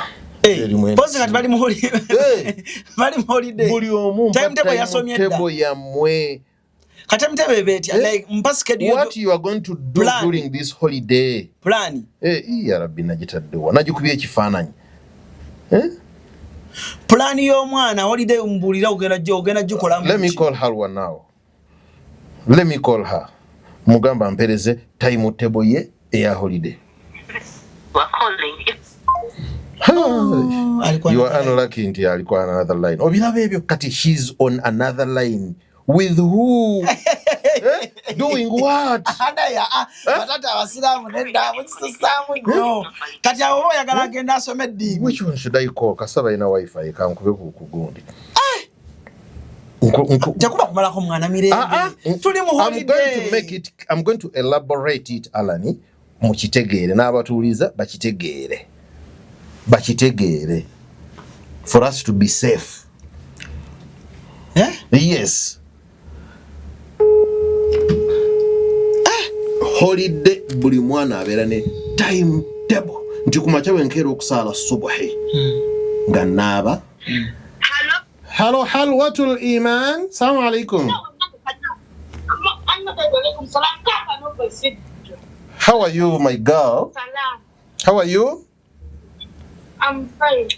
Pozi kati bali mu holiday. Buli omu time table yasomye dda. Table ya mwe. Kati time table beti like mpaskedi what you are going to do plan during this holiday. Plan. Ya rabbi ngitadde wa. Najikubye ekifaananyi. Plan y'omwana holiday umbulira ogenda gikola mu. Let me call Halwa now. Let me call her. Mugamba mpereze time table ye eya holiday. We're calling. You are unlucky nti alikuwa on another line. Obirabe ebyo kati she's on another line. With who? Doing what? Batata abasiramu nedda mukisamu nnyo. Kati abo oyagala agenda asome ddiini. Which one should I call? Kasaba ina wifi kankube ku gundi. Jakuba kumalako mwana mirembe. Tuli mu holiday. I'm going to elaborate it Alani mu kitegeere n'abatuuliza bakitegeere for us to be safe. Yes. Holiday buli mwana abeera ne time table nti ku makya wenkeera okusaala subuhi nga naaba. Hello halwatul iman. Assalamu alaikum. How are you my girl? How are you? I'm fine.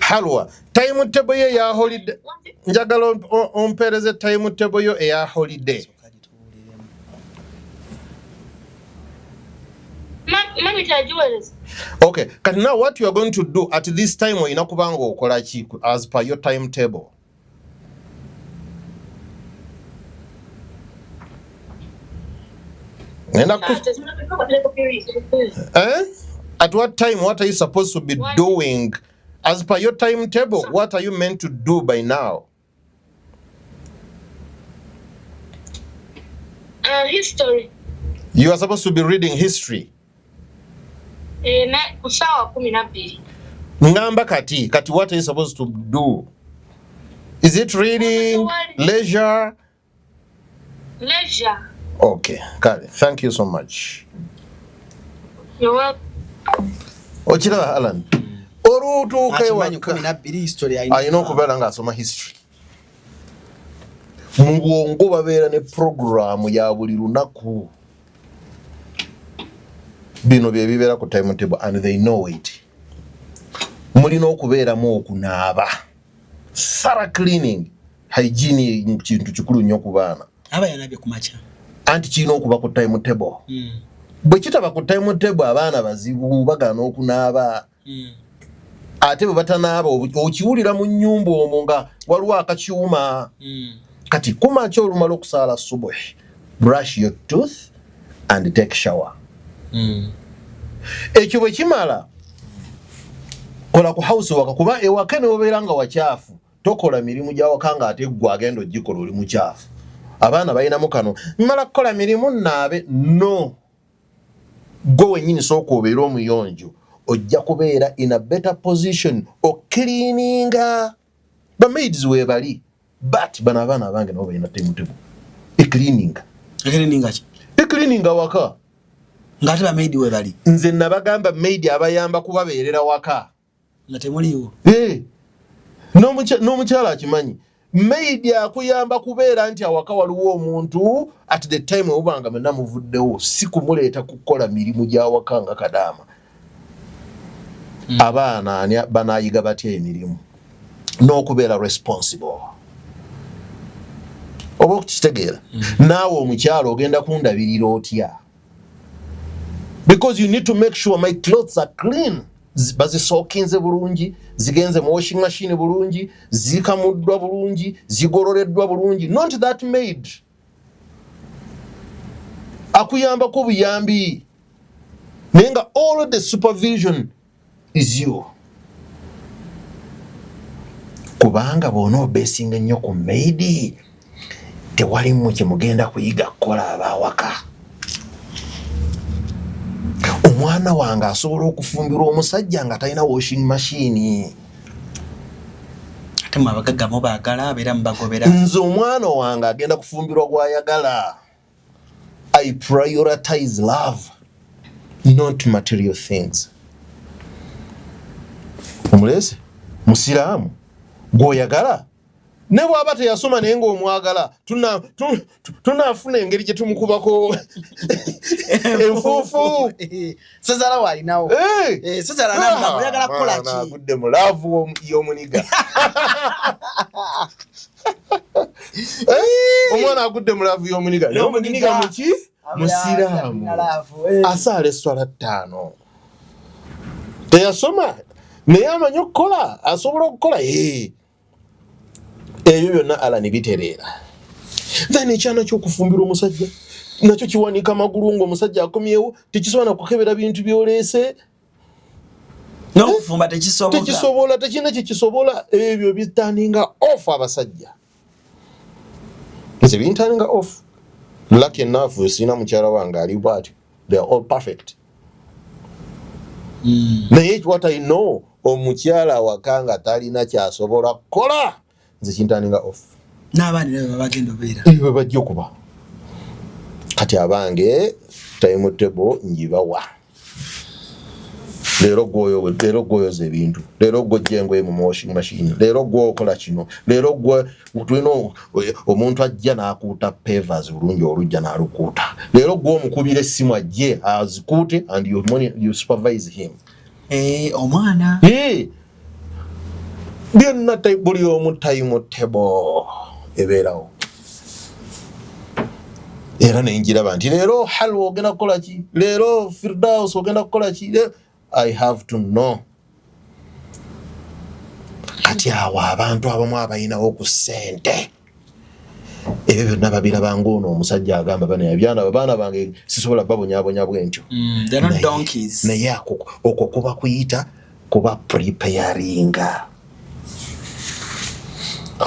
Halwa time table ye ya holiday njagala ompereze time table yo eya holiday. Okay, but now what you are going to do at this time oyina kubanga okola ki as per your timetable? At what time, what are you supposed to be doing? As per your timetable, what are you meant to do by now? History. You are supposed to be reading history. Ngamba kati, what are you supposed to do? Is it reading? Leisure? Leisure. Okay, got it. Thank you so much. You're welcome. Ochira Alan. Oru lwotuuka ewaka alina okubeera ng'asoma history. Mu bwongo babeera ne programu ya buli lunaku. Bino bye bibeera ku timetable and they know it. Mulina okubeeramu okunaaba. Thorough cleaning. Hygiene kintu kikulu nnyo ku baana. Abayanabye ku makya. Anti kirina okuba ku timetable. Bwe kitaba ku timetable abaana bazibu bagaana okunaaba. Ate bwe batanaaba okiwulira mu nnyumba omwo nga waliwo akakyuma. Kati kumakya olumala okusaala subuhi. Brush your tooth and take shower. Ekyo bwe kimala kola ku house waka kuba ewaka ne obeera nga wakyafu. Tokola mirimu gya waka nga ate gwe agenda ogikola oli mukyafu. Abaana balinamu kano mmala kukola mirimu naabe. No. Gwe wennyini sooka obeera omuyonjo ojja kubeera in a better position okiliininga. Bamaids weebali but bano abaana abange nabo balina timetable. Ekiliininga ki? Ekiliininga waka. Ngate bamaidi weebali. Nze nabagamba maid abayamba kubabeerera waka. Nga temuliwo. N'omukyala akimanyi. Maid akuyamba kubeera nti awaka waliwo omuntu at the time obanga mena muvuddewo si kumuleeta kukola mirimu gya waka nga kadaama. Abaana banaayiga batya emirimu n'okubeera responsible. Oba okukitegeera. Naawe omukyala ogenda kundabirira otya. Because you need to make sure my clothes are clean. Bazisookinze bulungi, zigenze mu washing machine bulungi, zikamuddwa bulungi, zigoroleddwa bulungi. Not that maid. Akuyambako buyambi. Nenga all the supervision is you. Kubanga bona obesinga nnyo ku maid. Tewali mu kye mugenda kuyiga kukola abawaka. Omwana wange asobola okufumbirwa omusajja nga talina washing machine. Ate abagagga mubaagala abeera mubagobera. Nze omwana wange agenda kufumbirwa gw'ayagala. I prioritize love, not material things. Omulese musiraamu gw'oyagala ne bw'aba teyasoma naye ng'omwagala tunaafuna engeri gye tumukubako enfuufu. Sezala walinawo. Sezala namba oyagala kukola ki? Agudde mu laavu y'omuniga. Omwana agudde mu laavu y'omuniga. N'omuniga muki? Musiraamu. Asaala esswala 5. Teyasoma naye amanyi okukola, asobola okukola. Ebyo byonna ala ne bitereera. Then ekyana ky'okufumbira omusajja nakyo kiwanika amagulu ng'omusajja akomyewo tekisobola kukebera bintu by'oleese. N'okufumba tekisobola. Tekina kye kisobola. Ebyo bitandinga off abasajja. Nze bintandinga off. Lucky enough sina mukyala wange ali bw'atyo. They are all perfect. Naye what I know omukyala wakanga talina kyasobola kukola. Nze kintandinga off. N'abaana nabo bagenda obeera. Bwe bajja okuba. Kati abange timetable njibawa. Leero gwoyoza ebintu. Leero gw'ojja engoye mu washing machine. Leero gw'okola kino. Leero tulina omuntu ajja n'akuuta pavers bulungi olujja n'alukuuta. Leero gw'omukubira essimu ajje azikuute and you supervise him. Omwana. Byonna buli omu timetable ebeerawo. Era nenjiraba nti leero halwa ogenda kukola ki? Leero Firdaus ogenda kukola ki? I have to know. Kati awo abantu abamu abayinawo ku ssente. Ebyo byonna babiraba ng'ono omusajja agamba baana bange sisobola babonyabonya bwentyo. They're not donkeys. Naye okwo kuba kuyita kuba preparinga.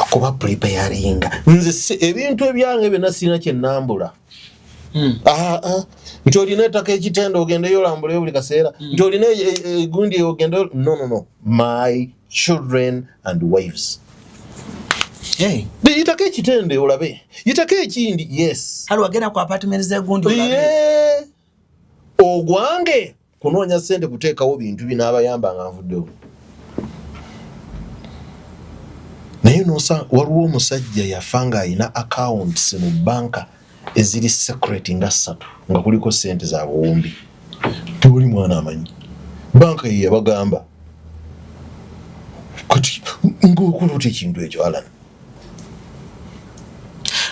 Kuba preparinga. Nze ebintu ebyange byonna sirina kye nnambula. Nti olina ettaka ekitende ogendeyo olambulayo buli kaseera. Nti olina egundi ogendeyo. No. My children and wives. Yitako ekitende olabe. Yitako ekindi. Yes. Hali wagenda ku apartment z'egundi olabe. Ogwange kunoonya ssente kuteekawo bintu binaabayamba nga nvuddewo. nosa waliwo omusajja yafanga ayina accounts mu banka eziri secret nga 3 nga kuliko sente za buwumbi tebuli mwana amanyi banka ye yabagamba kati ng'okuloota ekintu ekyo Alan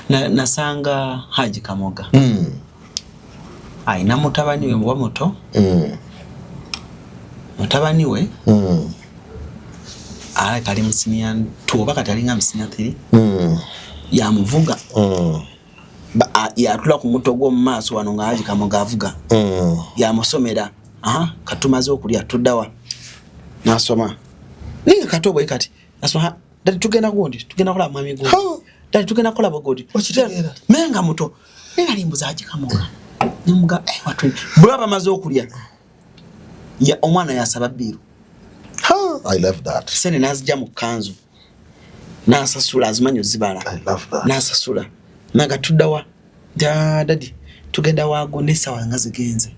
nasanga Haji Kamoga ayina mutabani we muba muto mutabani we kali musinia 2 oba kati alinga musinia 3 yamuvuga yatula ku muto gwo mu maaso wano nga Haji Kamoga avuga yamusomera katumaze okulya tuddawa nasoma ninga katobo ikati nasoma dali tugenda gundi tugenda kola mwami gundi dali tugenda kola bogodi okitegeera menga muto ninga limbuza Haji Kamoga nimuga watu baba maze okulya ya omwana yasaba biru I love that sene nazija mu kanzu nasasula azimanyo zibala I love that nasasula naga tuddawa dadi tugenda wagundi sawa nga zigenze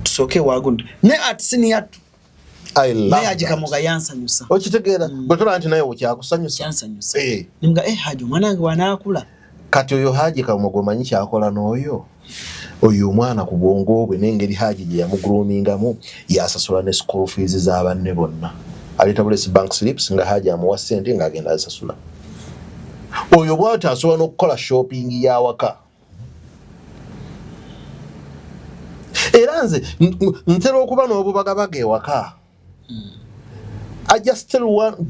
tusoke wagundi ne at senior I love Haji Kamoga yansanyusa okitegeera batola anti naye okyakusanyusa yansanyusa nimuga Haji omwana wange wanaakula kati oyo Haji Kamoga omanyi kyakola n'oyo oyo omwana ku bwongo bwe n'engeri Haji gye yamugrumingamu yasasula ne school fees z'abanne bonna aleta bulesi bank slips nga Haji amuwa ssente ng'agenda asasula oyo bw'ati asobola n'okukola shopping y'awaka era nze ntera okuba n'obubagabaga ewaka I just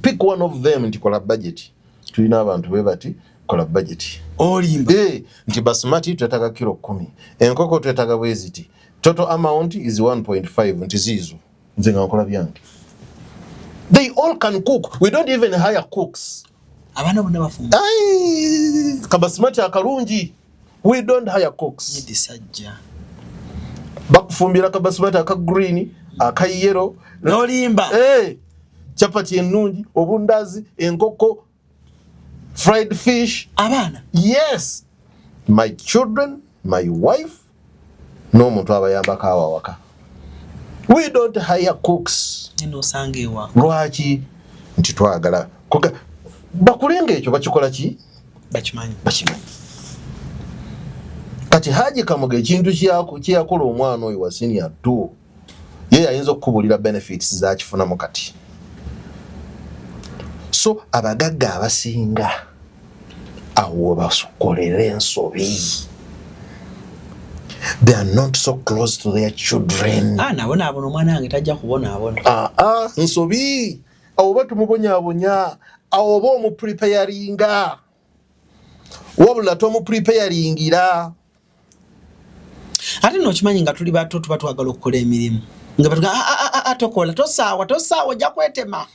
pick one of them nti kola budget tulina abantu be bati kola budget olimba nti basmati twetaaga kilo 10 enkoko twetaaga bweziti total amount is 1.5 nti zizo nze nga nkola byange they all can cook we don't even hire cooks abana bonna bafumba kabasmati akalungi we don't hire cooks yidisajja bakufumbira kabasmati aka green aka yellow nolimba chapati ennungi obundazi enkoko fried fish abana yes my children my wife no muntu abayambako awawaka we don't hire cooks nino sangewa lwaki nti twagala bakulenga ekyo bakikola ki bakimanyi kati Haji Kamoga ekintu kyakola omwana oyo wa senior 2 ye yayinza okukubulira benefits zakifunamu kati so abagagga abasinga awo basukolera ensobi they are not so close to their children nabona abono omwana wange tajja kubona abona nsobi awo batumubonyabonya awo oba omupreparinga wabula tomupreparingira ate nokimanyi nga tuli bato tuba twagala okukola emirimu nga batuga tokola tosaawa ojja kwetema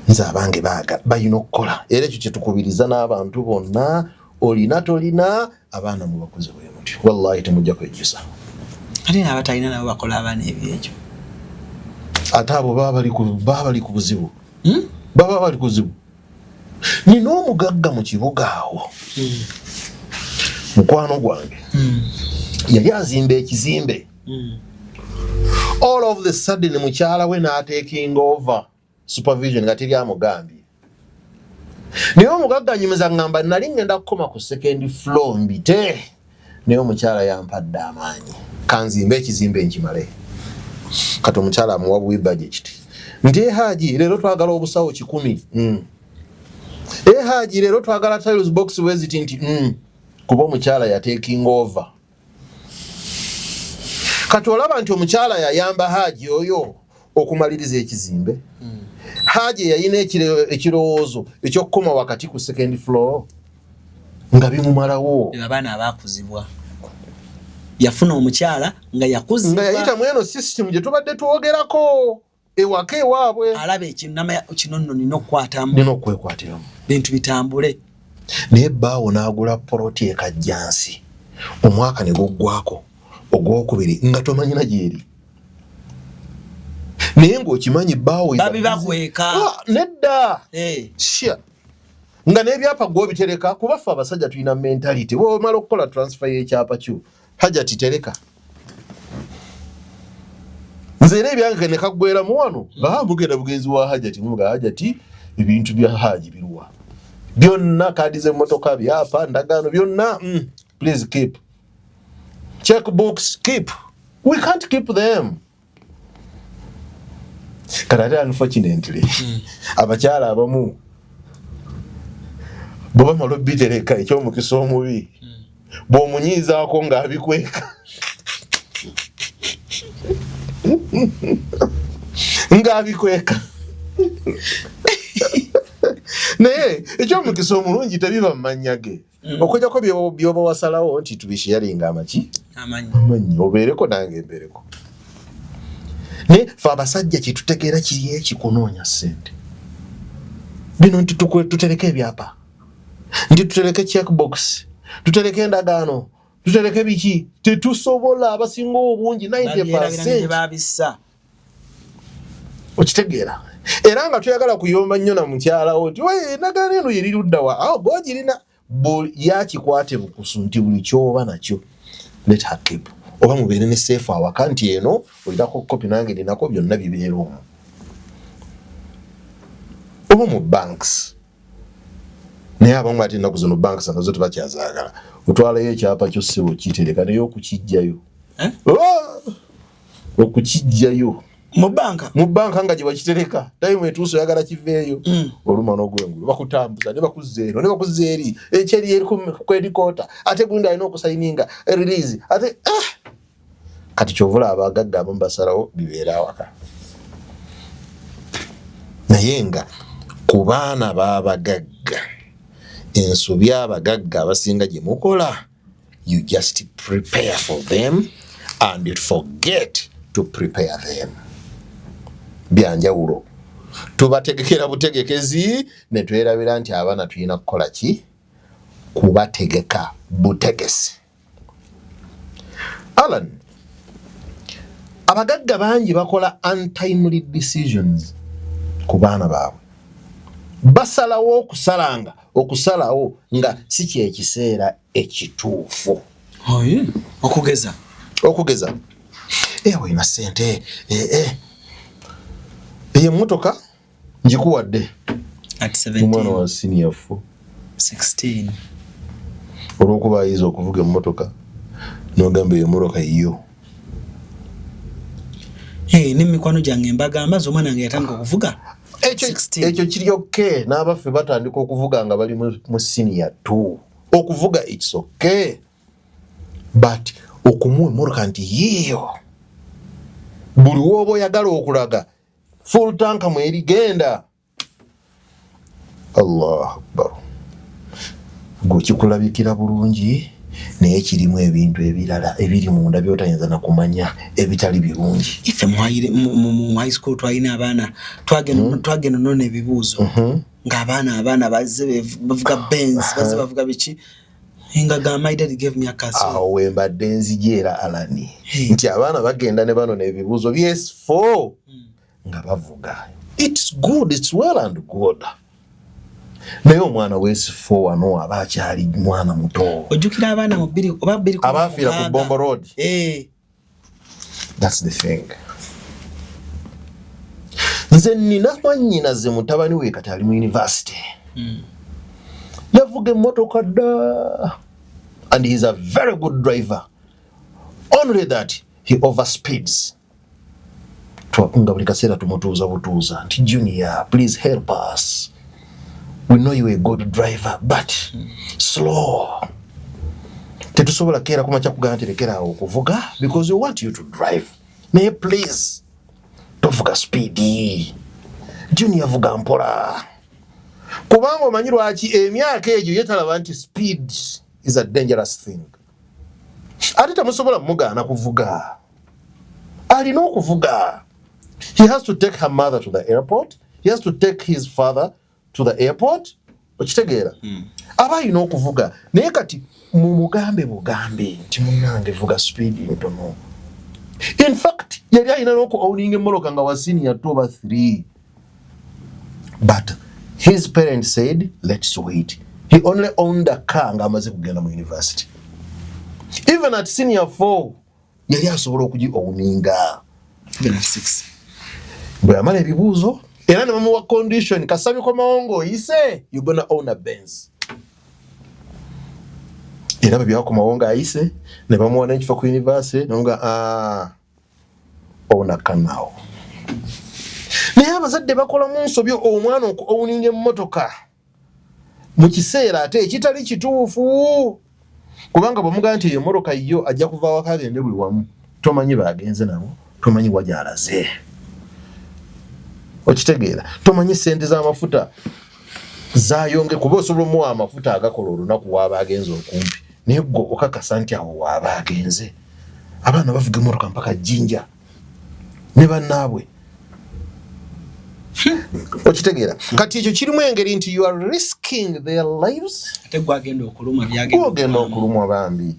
nze abange balina okukola era ekyo kyetukubiriza n'abantu bonna olina tolina abaana mu bakuze bwe muti wallahi temujja kwejjusa ate n'abatalina nabo bakola abaana ebyekyo ate abo baba bali ku buzibu baba bali kuzibu nina omugagga mu kibuga awo mukwano gwange yali azimba ekizimbe all of the sudden mukyala we n'ataking over supervision nga teri amugambye naye omugagga nyumiza ngamba nali ngenda kukoma ku second floor mbite naye omukyala yampadde amaanyi kanzimba ekizimbe nkimale kati omukyala amuwa bwi budget nti Haji leero twagala obusawo 10 Haji leero twagala tiles box weziti nti kuba omukyala ya taking over kati olaba nti omukyala yayamba Haji oyo okumaliriza ekizimbe Haji yayina ekirowoozo ekyokukoma wakati ku second floor nga bimumalawo abaana abakuzibwa yafuna omukyala nga yakuzibwa nga yayita mweno system gye tubadde twogerako ewaka ewaabwe alaba kino nno nina okukwatamu nina okwekwatiramu bintu bitambule naye bbaawo n'agula poloti ekajjansi omwaka ne guggwako ogwokubiri nga tomanyina gyeri naye ng'okimanyi bbaawo babibakweka nedda sha nga n'ebyapa gw'obitereka kuba ffe abasajja tulina mentality bw'omala okukola transfer y'ekyapa kyo Hajati tereka nze era ebyange ne kaggweramu wano mugenda bugenzi wa Hajati muga Hajati ebintu bya haji biruwa byonna kadi z'emmotoka byapa ndagaano byonna please keep checkbooks keep we can't keep them kati unfortunately abakyala abamu bwe bamala obbitereka ekyomukisa omubi bw'omunyiizaako ng'abikweka ng'abikweka naye ekyomukisa omulungi tebiba mu mannya ge okujjako byoba wasalawo nti tubisharinga amanyi obeereko nange mbeereko naye fe abasajja kyetutegeera kiri ekikunoonya ssente bino nti tutereke ebyapa nti tutereke checkbox tutereke endagaano tutereke biki tetusobola abasinga obungi 90% okitegeera era nga tuyagala kuyomba nnyo na mukyalawo nti endagaano eno yeriruddawa awo gogirina yakikwate bukusu nti buli kyoba nakyo let her keep oba mubeere ne seefu awaka nti eno olirako kopi nange ninako byonna bibeera omwo oba mu banks naye abamu ate ennaku zino banks nazo tebakyazaagala otwalayo ekyapa kyo ssebo kitereka naye okukijjayo okukijjayo mu banka nga gye bakitereka time etuuso oyagala kiveeyo oluma n'ogwengulu bakutambuza ne bakuzza eno ne bakuzza eri ekyeri eri ku edikota ate gundi alina okusayininga release ate kati kyovula abagagga abamu basalawo bibeera awaka naye nga ku baana b'abagagga ensobi abagagga abasinga gye mukola you just prepare for them and you forget to prepare them byanjawulo tubategekera butegekezi ne twerabira nti abaana tulina kukola ki kubategeka butegesi. Alan, abagagga bangi bakola untimely decisions ku baana baabwe basalawo okusalawo nga si kyekiseera ekituufu. Okugeza oyina ssente emmotoka njikuwadde at 17 omwana wa senior 16 olw'okuba ayiza okuvuga emmotoka n'ogamba emmotoka yiyo n'emikwano gyange mbagamba omwana wange yatandika okuvuga ekyo kiri okay n'abaffe batandika okuvuga nga bali mu senior 2 okuvuga it's okay but okumuwa emmotoka nti yiyo buli wooba oyagala okulaga full tank mwerigenda Allah akbar gokikulabikira bulungi naye kirimu ebintu ebirala ebiri munda byotayinza na kumanya ebitali birungi. Ife mu high school twalina abaana twagenda none ebibuuzo ng'abaana bazze bavuga Benz bazze bavuga biki Inga my dad gave me a car. Wembadde nzijeera Alani nti abaana bagenda ne bano n'ebibuuzo BS4 nga bavuga. It's good, it's well and good. Naye omwana w'S4 wano aba akyali mwana muto. Ojjukira abaana mu bbiri oba bbiri abafiira ku Bombo Road. That's the thing. Nze nina mwannyinaze mutabani we kati ali mu university. Yavuga emmotoka dda and he's a very good driver. Only that he overspeeds. Twakunga buli kaseera tumutuuza butuuza nti Junior, please help us. We know you're a good driver, but slow. Tetusobola keera kumakya kugamba nti lekera okuvuga because we want you to drive. Naye please tovuga speedy. Junior vuga mpola. Kubanga omanyi lwaki emyaka egyo yetalaba nti speed is a dangerous thing. Ate tamusobola mugaana kuvuga. Alina okuvuga. He has to take her mother to the airport. He has to take his father to the airport. Okitegeera. Aba alina okuvuga. Naye kati mugambe nti munnange vuga speed ntono. In fact, yali alina n'oku-owning emmotoka nga wa senior 2 over 3. But his parents said, let's wait. He only owned a car nga amaze kugenda mu university. Even at senior 4, yali asobola okugi-owninga. Even at 6. Bwe yamala ebibuuzo era ne bamuwa condition Kasabi komawo ng'oyise you gonna own a Benz. Era bwe byakomawo ng'ayise ne bamuwa n'ekifo ku university nonga own a car now. Naye abazadde bakola mu nsobyo omwana owuninga emmotoka mu kiseera ate ekitali kituufu kubanga bw'omugamba nti emmotoka yo ajja kuva awaka agende buli wamu tomanyi baagenze nabo tomanyi wagyalaze okitegeera tomanyi sente z'amafuta zayonge kuba osobola omuwa amafuta agakola olunaku waaba agenze okumpi naye gwe okakasa nti awo waaba agenze abaana bavuga emmotoka mpaka Jinja ne bannaabwe okitegeera kati ekyo kirimu engeri nti you are risking their lives ate gwagenda okuluma byagenda okulumwa bambi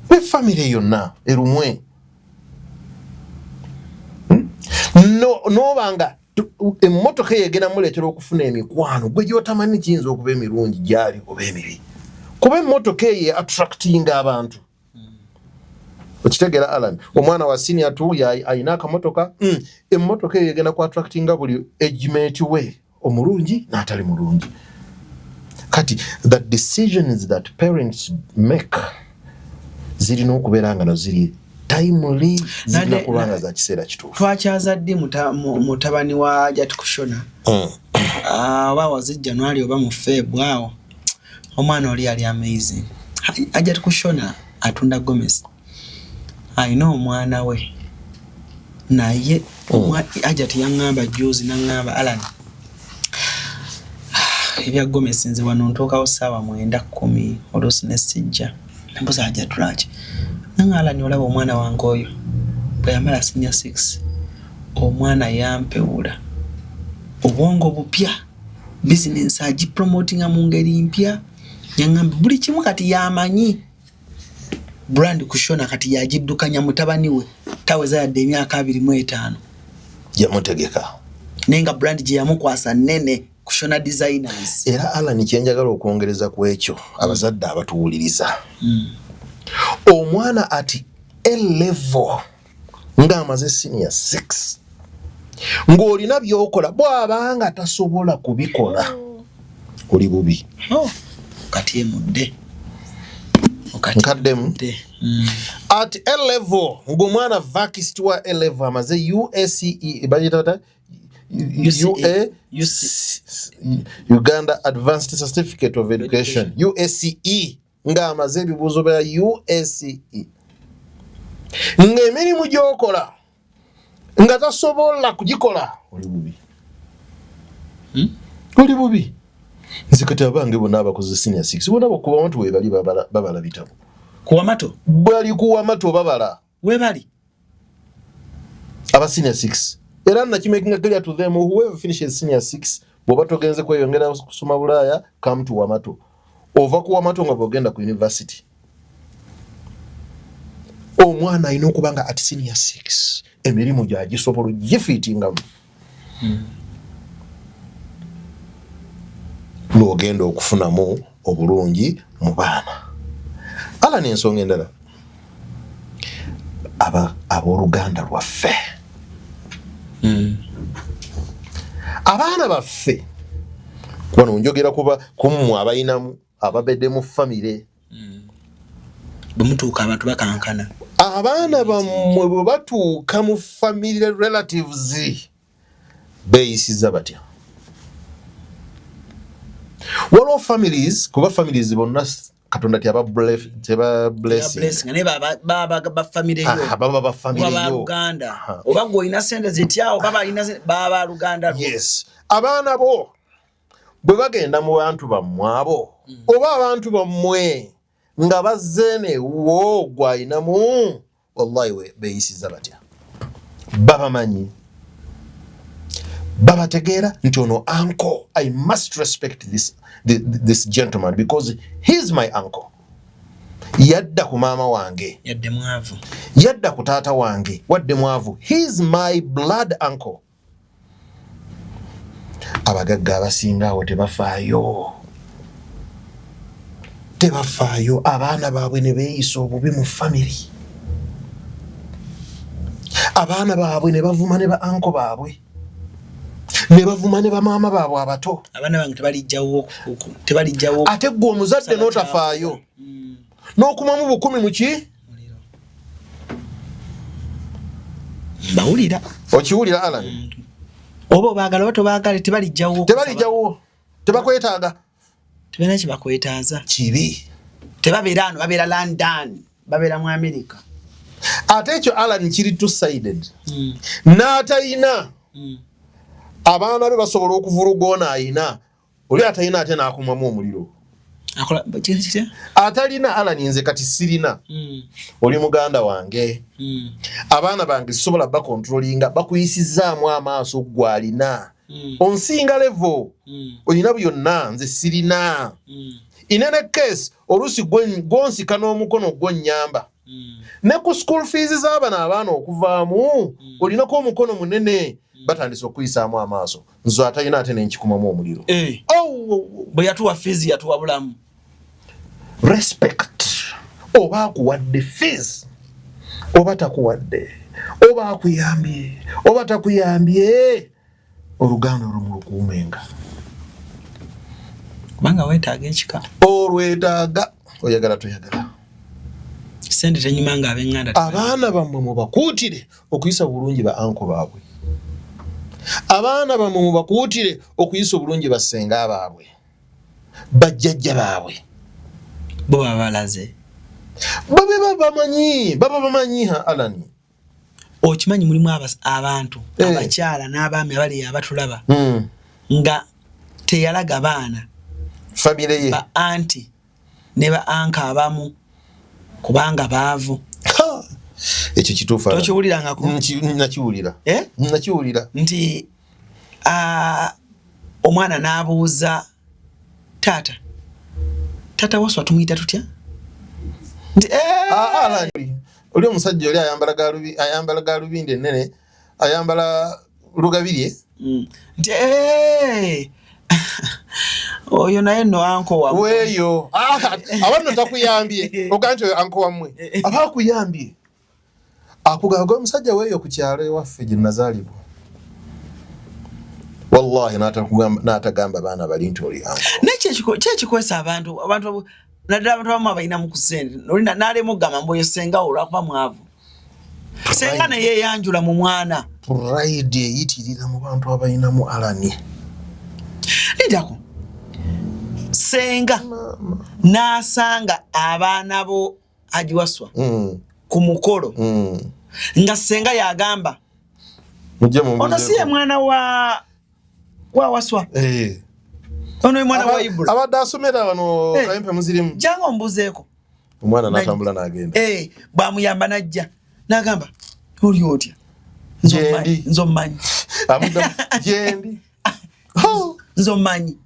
ne family yonna erumwe nobanga emmotoka eyegenda muleetera okufuna emikwano gwe gyotamanyi kiyinza okuba emirungi gyali oba emibi kuba emmotoka eyo attracting abantu okitegeera Alan omwana wa senior 2 ayina akamotoka emmotoka eyo egenda ku attractinga buli age we omulungi n'atali mulungi kati the decisions that parents make zirina okubeera nga no ziri timely zirina kubanga za kiseera kituufu twakyazadde mutabani wa Ajat Kushona oba wazi January oba mu February awo omwana oli ali amazing Ajat Kushona atunda Gomez ayina omwana we naye Ajat yaŋŋamba juzi naŋŋamba Alan ebya Gomez nze wano ntuukawo ssaawa 9:10 oluusi ne sijja nembuza Ajat lwaki nanga Alan olaba omwana wange oyo bwe yamala senior 6 omwana yampewula obwongo bupya business agipromotinga mu ngeri mpya yaŋŋamba buli kimu kati yamanyi brand Kushona kati yagiddukanya mutabani we taweza yadde emyaka 25 yamutegeka nenga brand gye yamukwasa nene Kushona designers era Alan kyenjagala okwongereza ku ekyo abazadde abatuwuliriza omwana ati A-level ng'amaze senior 6 ng'olina by'okola bw'abanga tasobola kubikola oli bubi kati emudde nkaddemu at A-level ng'omwana vaxed wa A-level amaze USCE bagitata Uganda Advanced Certificate of Education USCE ng'amaze ebibuuzo bya USCE ng'emirimu gy'okola nga tasobola kugikola oli bubi oli bubi nze kati abange bonna abakoze senior 6 bonna bakuba abantu we bali babala bitabo kuwa mato bali kuwa mato babala we bali aba senior 6 era nakimaking clear to them whoever finishes senior 6 bwoba togenze kweyongera kusoma Bulaya come to Wamato ova ku Wamato nga bogenda ku university omwana ayina okubanga at senior 6 emirimu gyagisobola gifitingamu n'ogenda okufunamu obulungi mu baana ala n'ensonga endala abooluganda lwaffe abaana baffe wano njogera kuba kummwe abayinamu ababedde mu famire bwemutuuka abantu bakankana abaana bammwe bwe batuuka mu family relatives beeyisiza batya waliwo families kuba families bonna Katonda teba blessing ne baba family yo baba ba family yo Luganda oba go ina sente zityawo baba ina baba Luganda yes abaana bo bwe bagenda mu bantu bammwe oba abantu bammwe nga bazene wo gwa inamu wallahi we beeyisiza batya baba manyi baba tegera nti ono uncle I must respect this gentleman because he's my uncle yadda ku mama wange yadde mwavu yadda ku taata wange wadde mwavu he's my blood uncle abagagga abasinga awo tebafaayo abaana baabwe ne beeyisa obubi mu family abaana baabwe ne bavuma ne ba uncle baabwe ne bavuma ne bamaama baabwe abato. Abaana bange tebalijjawo ate gwe omuzadde n'otafaayo n'okumamu 10 mu ki bawulira okiwulira Alan oba obaagala bato baagale tebalijjawo tebakwetaaga tebena kye bakwetaaza kibi tebabeera ano babeera London babeera mu America ate ekyo Alan kiri two-sided n'atayina abaana be basobola okuvuluga ono ayina oli atayina ate n'akumamu omuliro atalina Alan nze kati sirina oli muganda wange abaana bange sobola bakontrolinga bakuyisizaamu amaaso gwalina onsinga level olina byonna nze sirina inene case olusi gwonsika n'omukono gwonnyamba ne ku school fees z'abana abaana okuvaamu olinako omukono munene batandise okuyisaamu amaaso nzo atalina ate nenkikumamu omuliro bwe yatuwa fees yatuwa bulamu respect oba akuwadde fees oba takuwadde oba akuyambye oba takuyambye oluganda olumulukuumenga kubanga weetaaga ekika olwetaaga oyagala toyagala sente tenyumanga ab'enganda abaana bammwe mubakuutire okuyisa bulungi ba anko baabwe abaana bammwe mubakuutire okuyisa obulungi bassenga baabwe bajjajja baabwe bo babalaze baba bamanyi Alan okimanyi mulimu abantu abakyala n'abaami abali abatulaba nga teyalaga baana famire ye ba anti ne ba anka abamu kubanga baavu ekyo kituufu tokiwulirangako nakiwulira nti omwana n'abuuza taata waswa tumuyita tutya nti oli omusajja oli ayambala galubindi ennene ayambala lugabirye nti oyo naye no anko wammwe weeyo abanno takuyambye ogaa nti oyo anko wammwe aba akuyambye akugamba omusajja weeyo ku kyalo ewaffe gye nazaalibwa wallahi n'atagamba baana bali nti oli anko kyekikwesa abantu naddala abantu abamu abalina mu kusente n'alema okugamba mbu oyo senga olwakuba mwavu senga ne yeeyanjula mu mwana pride eyitirira mu bantu abalinamu Alani lidako senga n'asanga abaana bo agiwaswa ku mukolo nga senga yagamba ono si ye mwana wa waswa ono mwana wa Ibula abadde asomera wano kayempe muzirimu jango mbuzeeko omwana n'atambula n'agenda bwamuyamba najja n'agamba oli otya nzomanyi jendi nzomanyi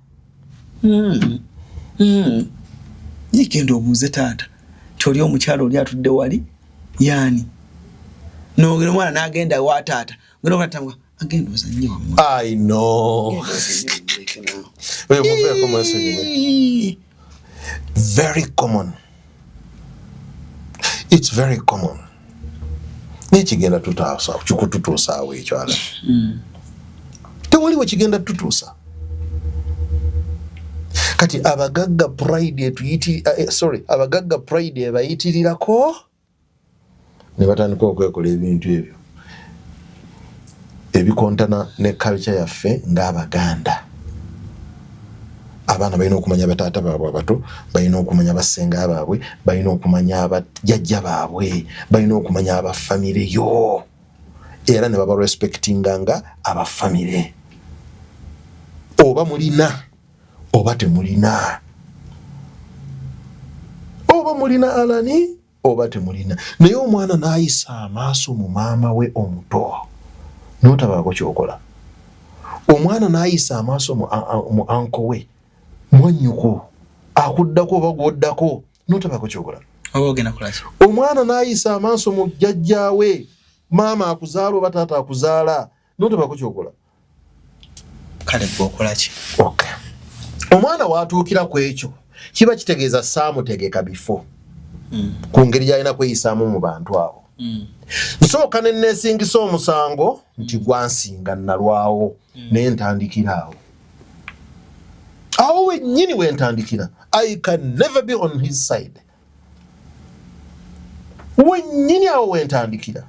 yigenda obuuze taata tyoli omukyalo oli atudde wali yani nogera omwana n'agenda wa taata ngenda okulatamwa agenda ozannye wammwe I know very common it's very common nekigenda tututusaawo ekyo ala tewaliwo kigenda tutuusa kati abagagga pride ebayitirirako ne batandika okwekola ebintu ebyo ebikontana ne culture yaffe ng'Abaganda. Abaana balina okumanya bataata baabwe abato, balina okumanya basenga baabwe, balina okumanya abajjajja baabwe, balina okumanya abafamire yo, era ne baba respectinga nga abafamire. Oba mulina oba temulina, oba mulina alani oba temulina, naye omwana n'ayisa amaaso mu maama we omuto n'otabaako kyokola. Omwana n'ayisa amaaso mu anko we mwannyuko akuddako oba gwoddako n'otabaako kyokola. Omwana n'ayisa amaaso mu jjajja we, maama akuzaala oba taata akuzaala, n'otabaako kyokola. Kale gwokola ki? Okay. Omwana watuukira ku ekyo kiba kitegeeza saamutegeka bifo ku ngeri gy'alina kweyisaamu mu bantu abo. nsooka ne neesingisa omusango nti gwansinga nalwawo naye ntandikira awo wennyini wentandikira. I can never be on his side. Wennyini awo wentandikira.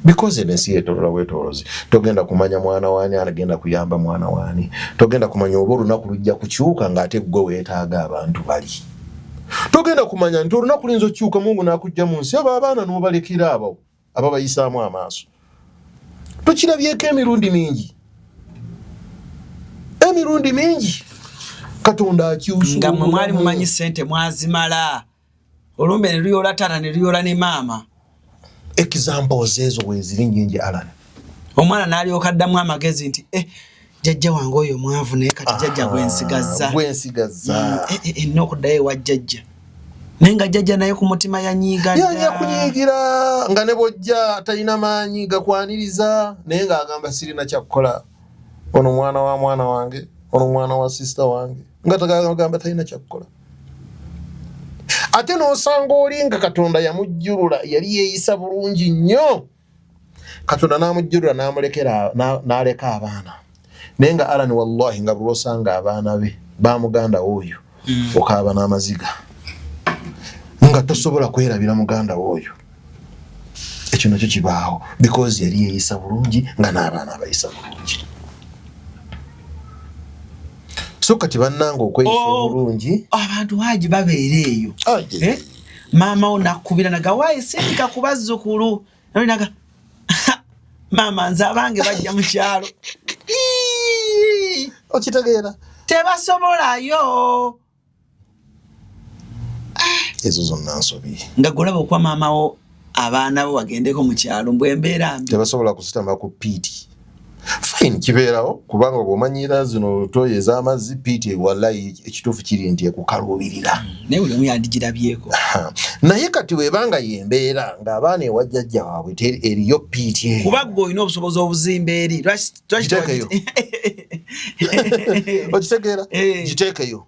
Because ensi yetolola wetolozi. Togenda kumanya mwana wani anagenda kuyamba mwana wani. Togenda kumanya oba olunaku lujja kukyuka ng'ate gwe weetaaga abantu bali. Togenda kumanya nti olunaku luyinza okukyuka Mungu n'akujja mu nsi abo abaana n'obalekera abo ababayisaamu amaaso. Tokirabyeko emirundi mingi. Emirundi mingi. Katonda akyusa. Nga mwe mwali mumanyi ssente mwazimala. Olumbe ne luyola tata ne luyola ne maama. Examples ezo weziri nyingi Alan. Omwana n'alyoka addamu amagezi nti jjajja wange oyo mwavu naye kati jjajja bwensigazza. N'okuddayo ewa jjajja. Naye nga jjajja naye ku mutima yanyiigadda. Kunyiigira nga ne bw'ojja talina maanyi gakwaniriza naye ng'agamba sirina kyakukola. Ono mwana wa mwana wange, ono mwana wa sister wange. Nga tagagamba talina kyakukola. Ate n'osanga oli nga Katonda yamujjulula yali yeeyisa bulungi nnyo. Katonda n'amujjulula n'amulekera n'aleka abaana. Naye nga Alan wallahi nga bulosanga abaana be bamuganda oyo okaaba n'amaziga. Nga tosobola kwerabira muganda oyo. Ekyo nakyo kibaawo because yali yeeyisa bulungi nga n'abaana abayisa bulungi. So kati bannanga okweyisa bulungi abantu haji babeera eyo. Maama onakubira naga waayisirika ku bazzukulu naga maama nze abange bajja mu kyalo. Okitegeera tebasobolayo. Ezo zonna nsobi. Nga golaba okwa maama wo abaana bo bagendeko mu kyalo mbwembeera mbi. Tebasobola kusitama ku piiti. Fine kibeerawo kubanga bw'omanyira zino toyo ez'amazzi piiti wallahi ekituufu kiri nti ekukaluubirira. Naye buli omu yandigirabyeko. Naye kati weebanga yembeera ng'abaana ewa jjajja waabwe eriyo piiti eyo. Kuba ggwe olina obusobozi obuzimba eri. Giteekeyo. Okitegeera? Giteekeyo.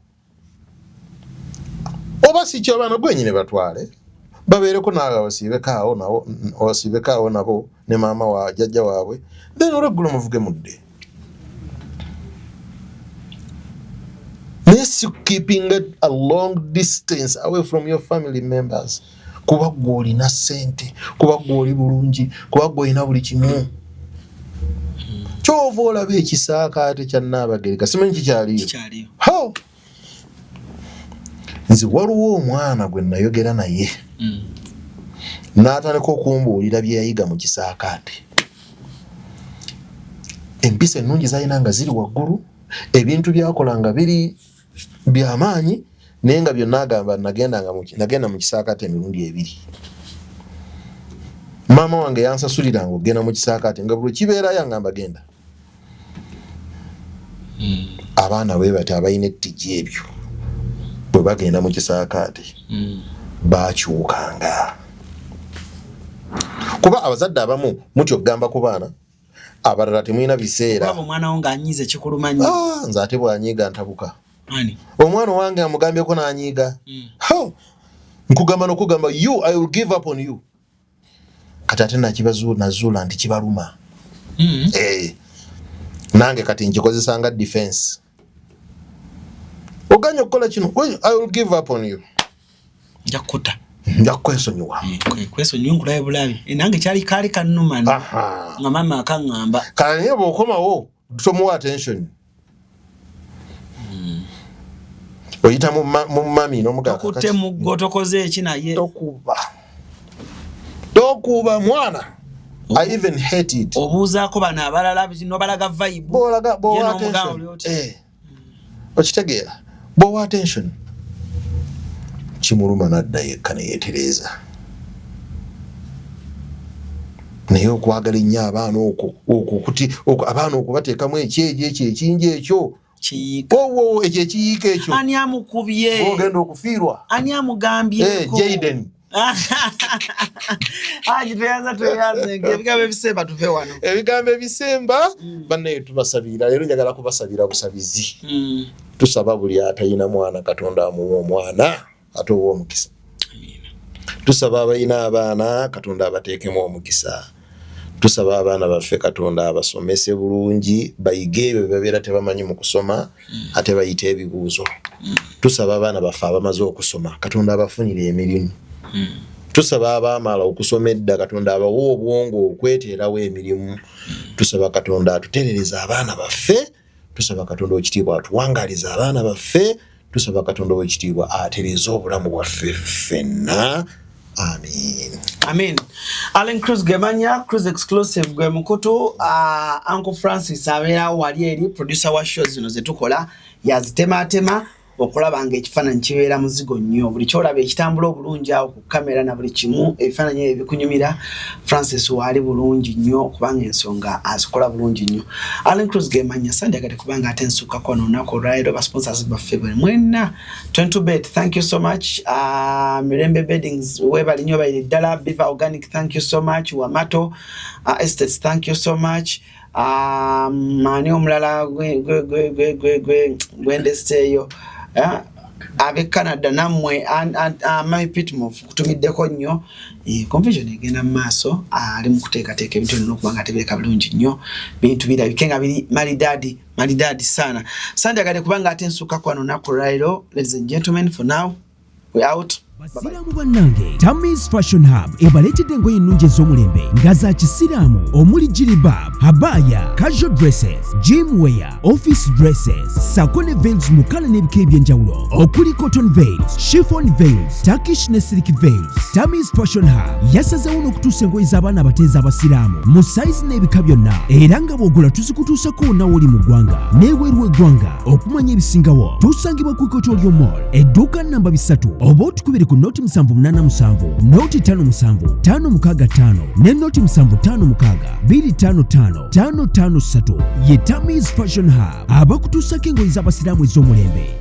Oba si kyo abaana gwenyine batwale. Babeereko naawe wasiibeko nabo ne maama wa jjajja waabwe. Then olweggulo muvuge mudde. Yes, you keeping it a long distance away from your family members. Kuba gwe olina ssente, kuba gwe oli bulungi, kuba gwe olina buli kimu. Kyova olaba ekisaakaate kya Nnaabagereka simanyi kikyaliyo. How? Nze waliwo omwana gwe nayogera naye. N'atandika okumbuulira bye yayiga mu kisaakaate. Empisa ennungi zalina nga ziri waggulu, ebintu byakola nga biri by'amaanyi, naye nga byonna agamba nagenda mu kisaakaate emirundi 2. Maama wange yansasuliranga okugenda mu kisaakaate nga buli kibeerayo angamba genda. Abaana bwe bati abalina ettijja ebyo bwe bagenda mu kisaakaate baakyukanga. Kuba abazadde abamu mutyo okugamba ku baana abalala temulina biseera. Kuba omwana wo ng'anyiiza ekikulumanyi. Nze ate bw'anyiiga ntabuka. Omwana wange amugambyeko n'anyiiga. Nkugamba n'okugamba you I will give up on you. Kati ate nazuula nti kibaluma. Nange kati nkikozesa nga defense. Oganya okukola kino I will give up on you. Njakuta. Njakwesonyiwa. Kwesonyiwa nkulabe bulabi. Nange kyali kaali kannuma. Nga maama akaŋŋamba. Kale naye bw'okomawo tomuwa attention. Oyita mu mami n'omugamba. Tokutte muggo tokoze eki naye. Tokuba mwana. I even hate it. Obuuzaako bano abalala n'obalaga vibe. Bw'owa attention. Okitegeera. Bw'owa attention. Kimuluma n'adda yekka ne yeetereza. Naye okwagala ennyo abaana abaana okubateekamu ekyejo ekyo ekingi ekyo. Ekyo ekiyiika ekyo. Ani amukubye? Ogenda okufiirwa. Ani amugambyeko? Jaden. Tuyanze ebigambo ebisemba tuve wano. Ebigambo ebisemba bannaye tubasabira. Leero njagala kubasabira busabizi. Tusaba buli atalina mwana Katonda amuwa omwana ate owa omukisa. tusaba abalina abaana Katonda abateekemu omukisa tusaba abaana baffe Katonda abasomese bulungi bayige ebyo babeera tebamanyi mu kusoma ate bayite ebibuuzo tusaba abaana baffe abamaze okusoma Katonda abafunire emirimu tusaba abaamala okusoma edda Katonda abawa obwongo okweteerawo emirimu tusaba Katonda atutereereza abaana baffe tusaba Katonda ekitiibwa atuwangaliza abaana baffe tusaba Katonda ekitiibwa atereeza obulamu bwaffe ffenna. Amen. Allen Cruz Gemanya, Cruz Exclusive gwe mukutu Uncle Francis abeera wali eri producer wa shows zino zetukola yazitematema okulaba nga ekifaananyi kibeera muzigo nnyo buli kyolaba ekitambula obulungi awo ku kamera na buli kimu ebifaananyi ebikunyumira Francis wali bulungi nnyo kubanga ensonga azikola bulungi nnyo. Allen Cruz Gemanya sandagate kubanga ate nsukako n'olunaku olwaleero ba sponsors baffe bwe mwenna 22bet thank you so much. Mirembe Beddings webali nnyo bayiri ddala. Beaver Organic thank you so much. Wamato Estates thank you so much. Mani omulala gwendesteeyo abe Canada namwe Mami Pitmoff kutumiddeko nnyo confusion egenda mu maaso ali mu kuteekateeka ebintu bino okubanga tebeeka bulungi nnyo bintu birabike nga biri maridadi sana sandagale kubanga ate nsukako wano naku olwaleero. Ladies and gentlemen, for now we out. Basiraamu bannange Tammy's Fashion Hub ebaleetedde engoye ennungi ez'omulembe nga za kisiraamu omuli jilibab, habaya, casual dresses, gym wear, office dresses, sako ne veils mu kkala n'ebika eby'enjawulo okuli cotton veils, chiffon veils, Turkish ne silk veils. Tammy's Fashion Hub yasazeewo n'okutuusa engoye z'abaana abateezi abasiraamu mu sayizi n'ebika byonna era nga bw'ogula tuzikutuusako wonna w'oli mu ggwanga n'ebweru w'eggwanga. Okumanya ebisingawo tusangibwa ku Ikotoolyo Mall edduuka namba 3 oba otukubire ku noti 787 noti 57 565 ne noti 756 255 553 ye Tammy's Fashion Hub abakutuusako engoye z'abasiraamu ez'omulembe.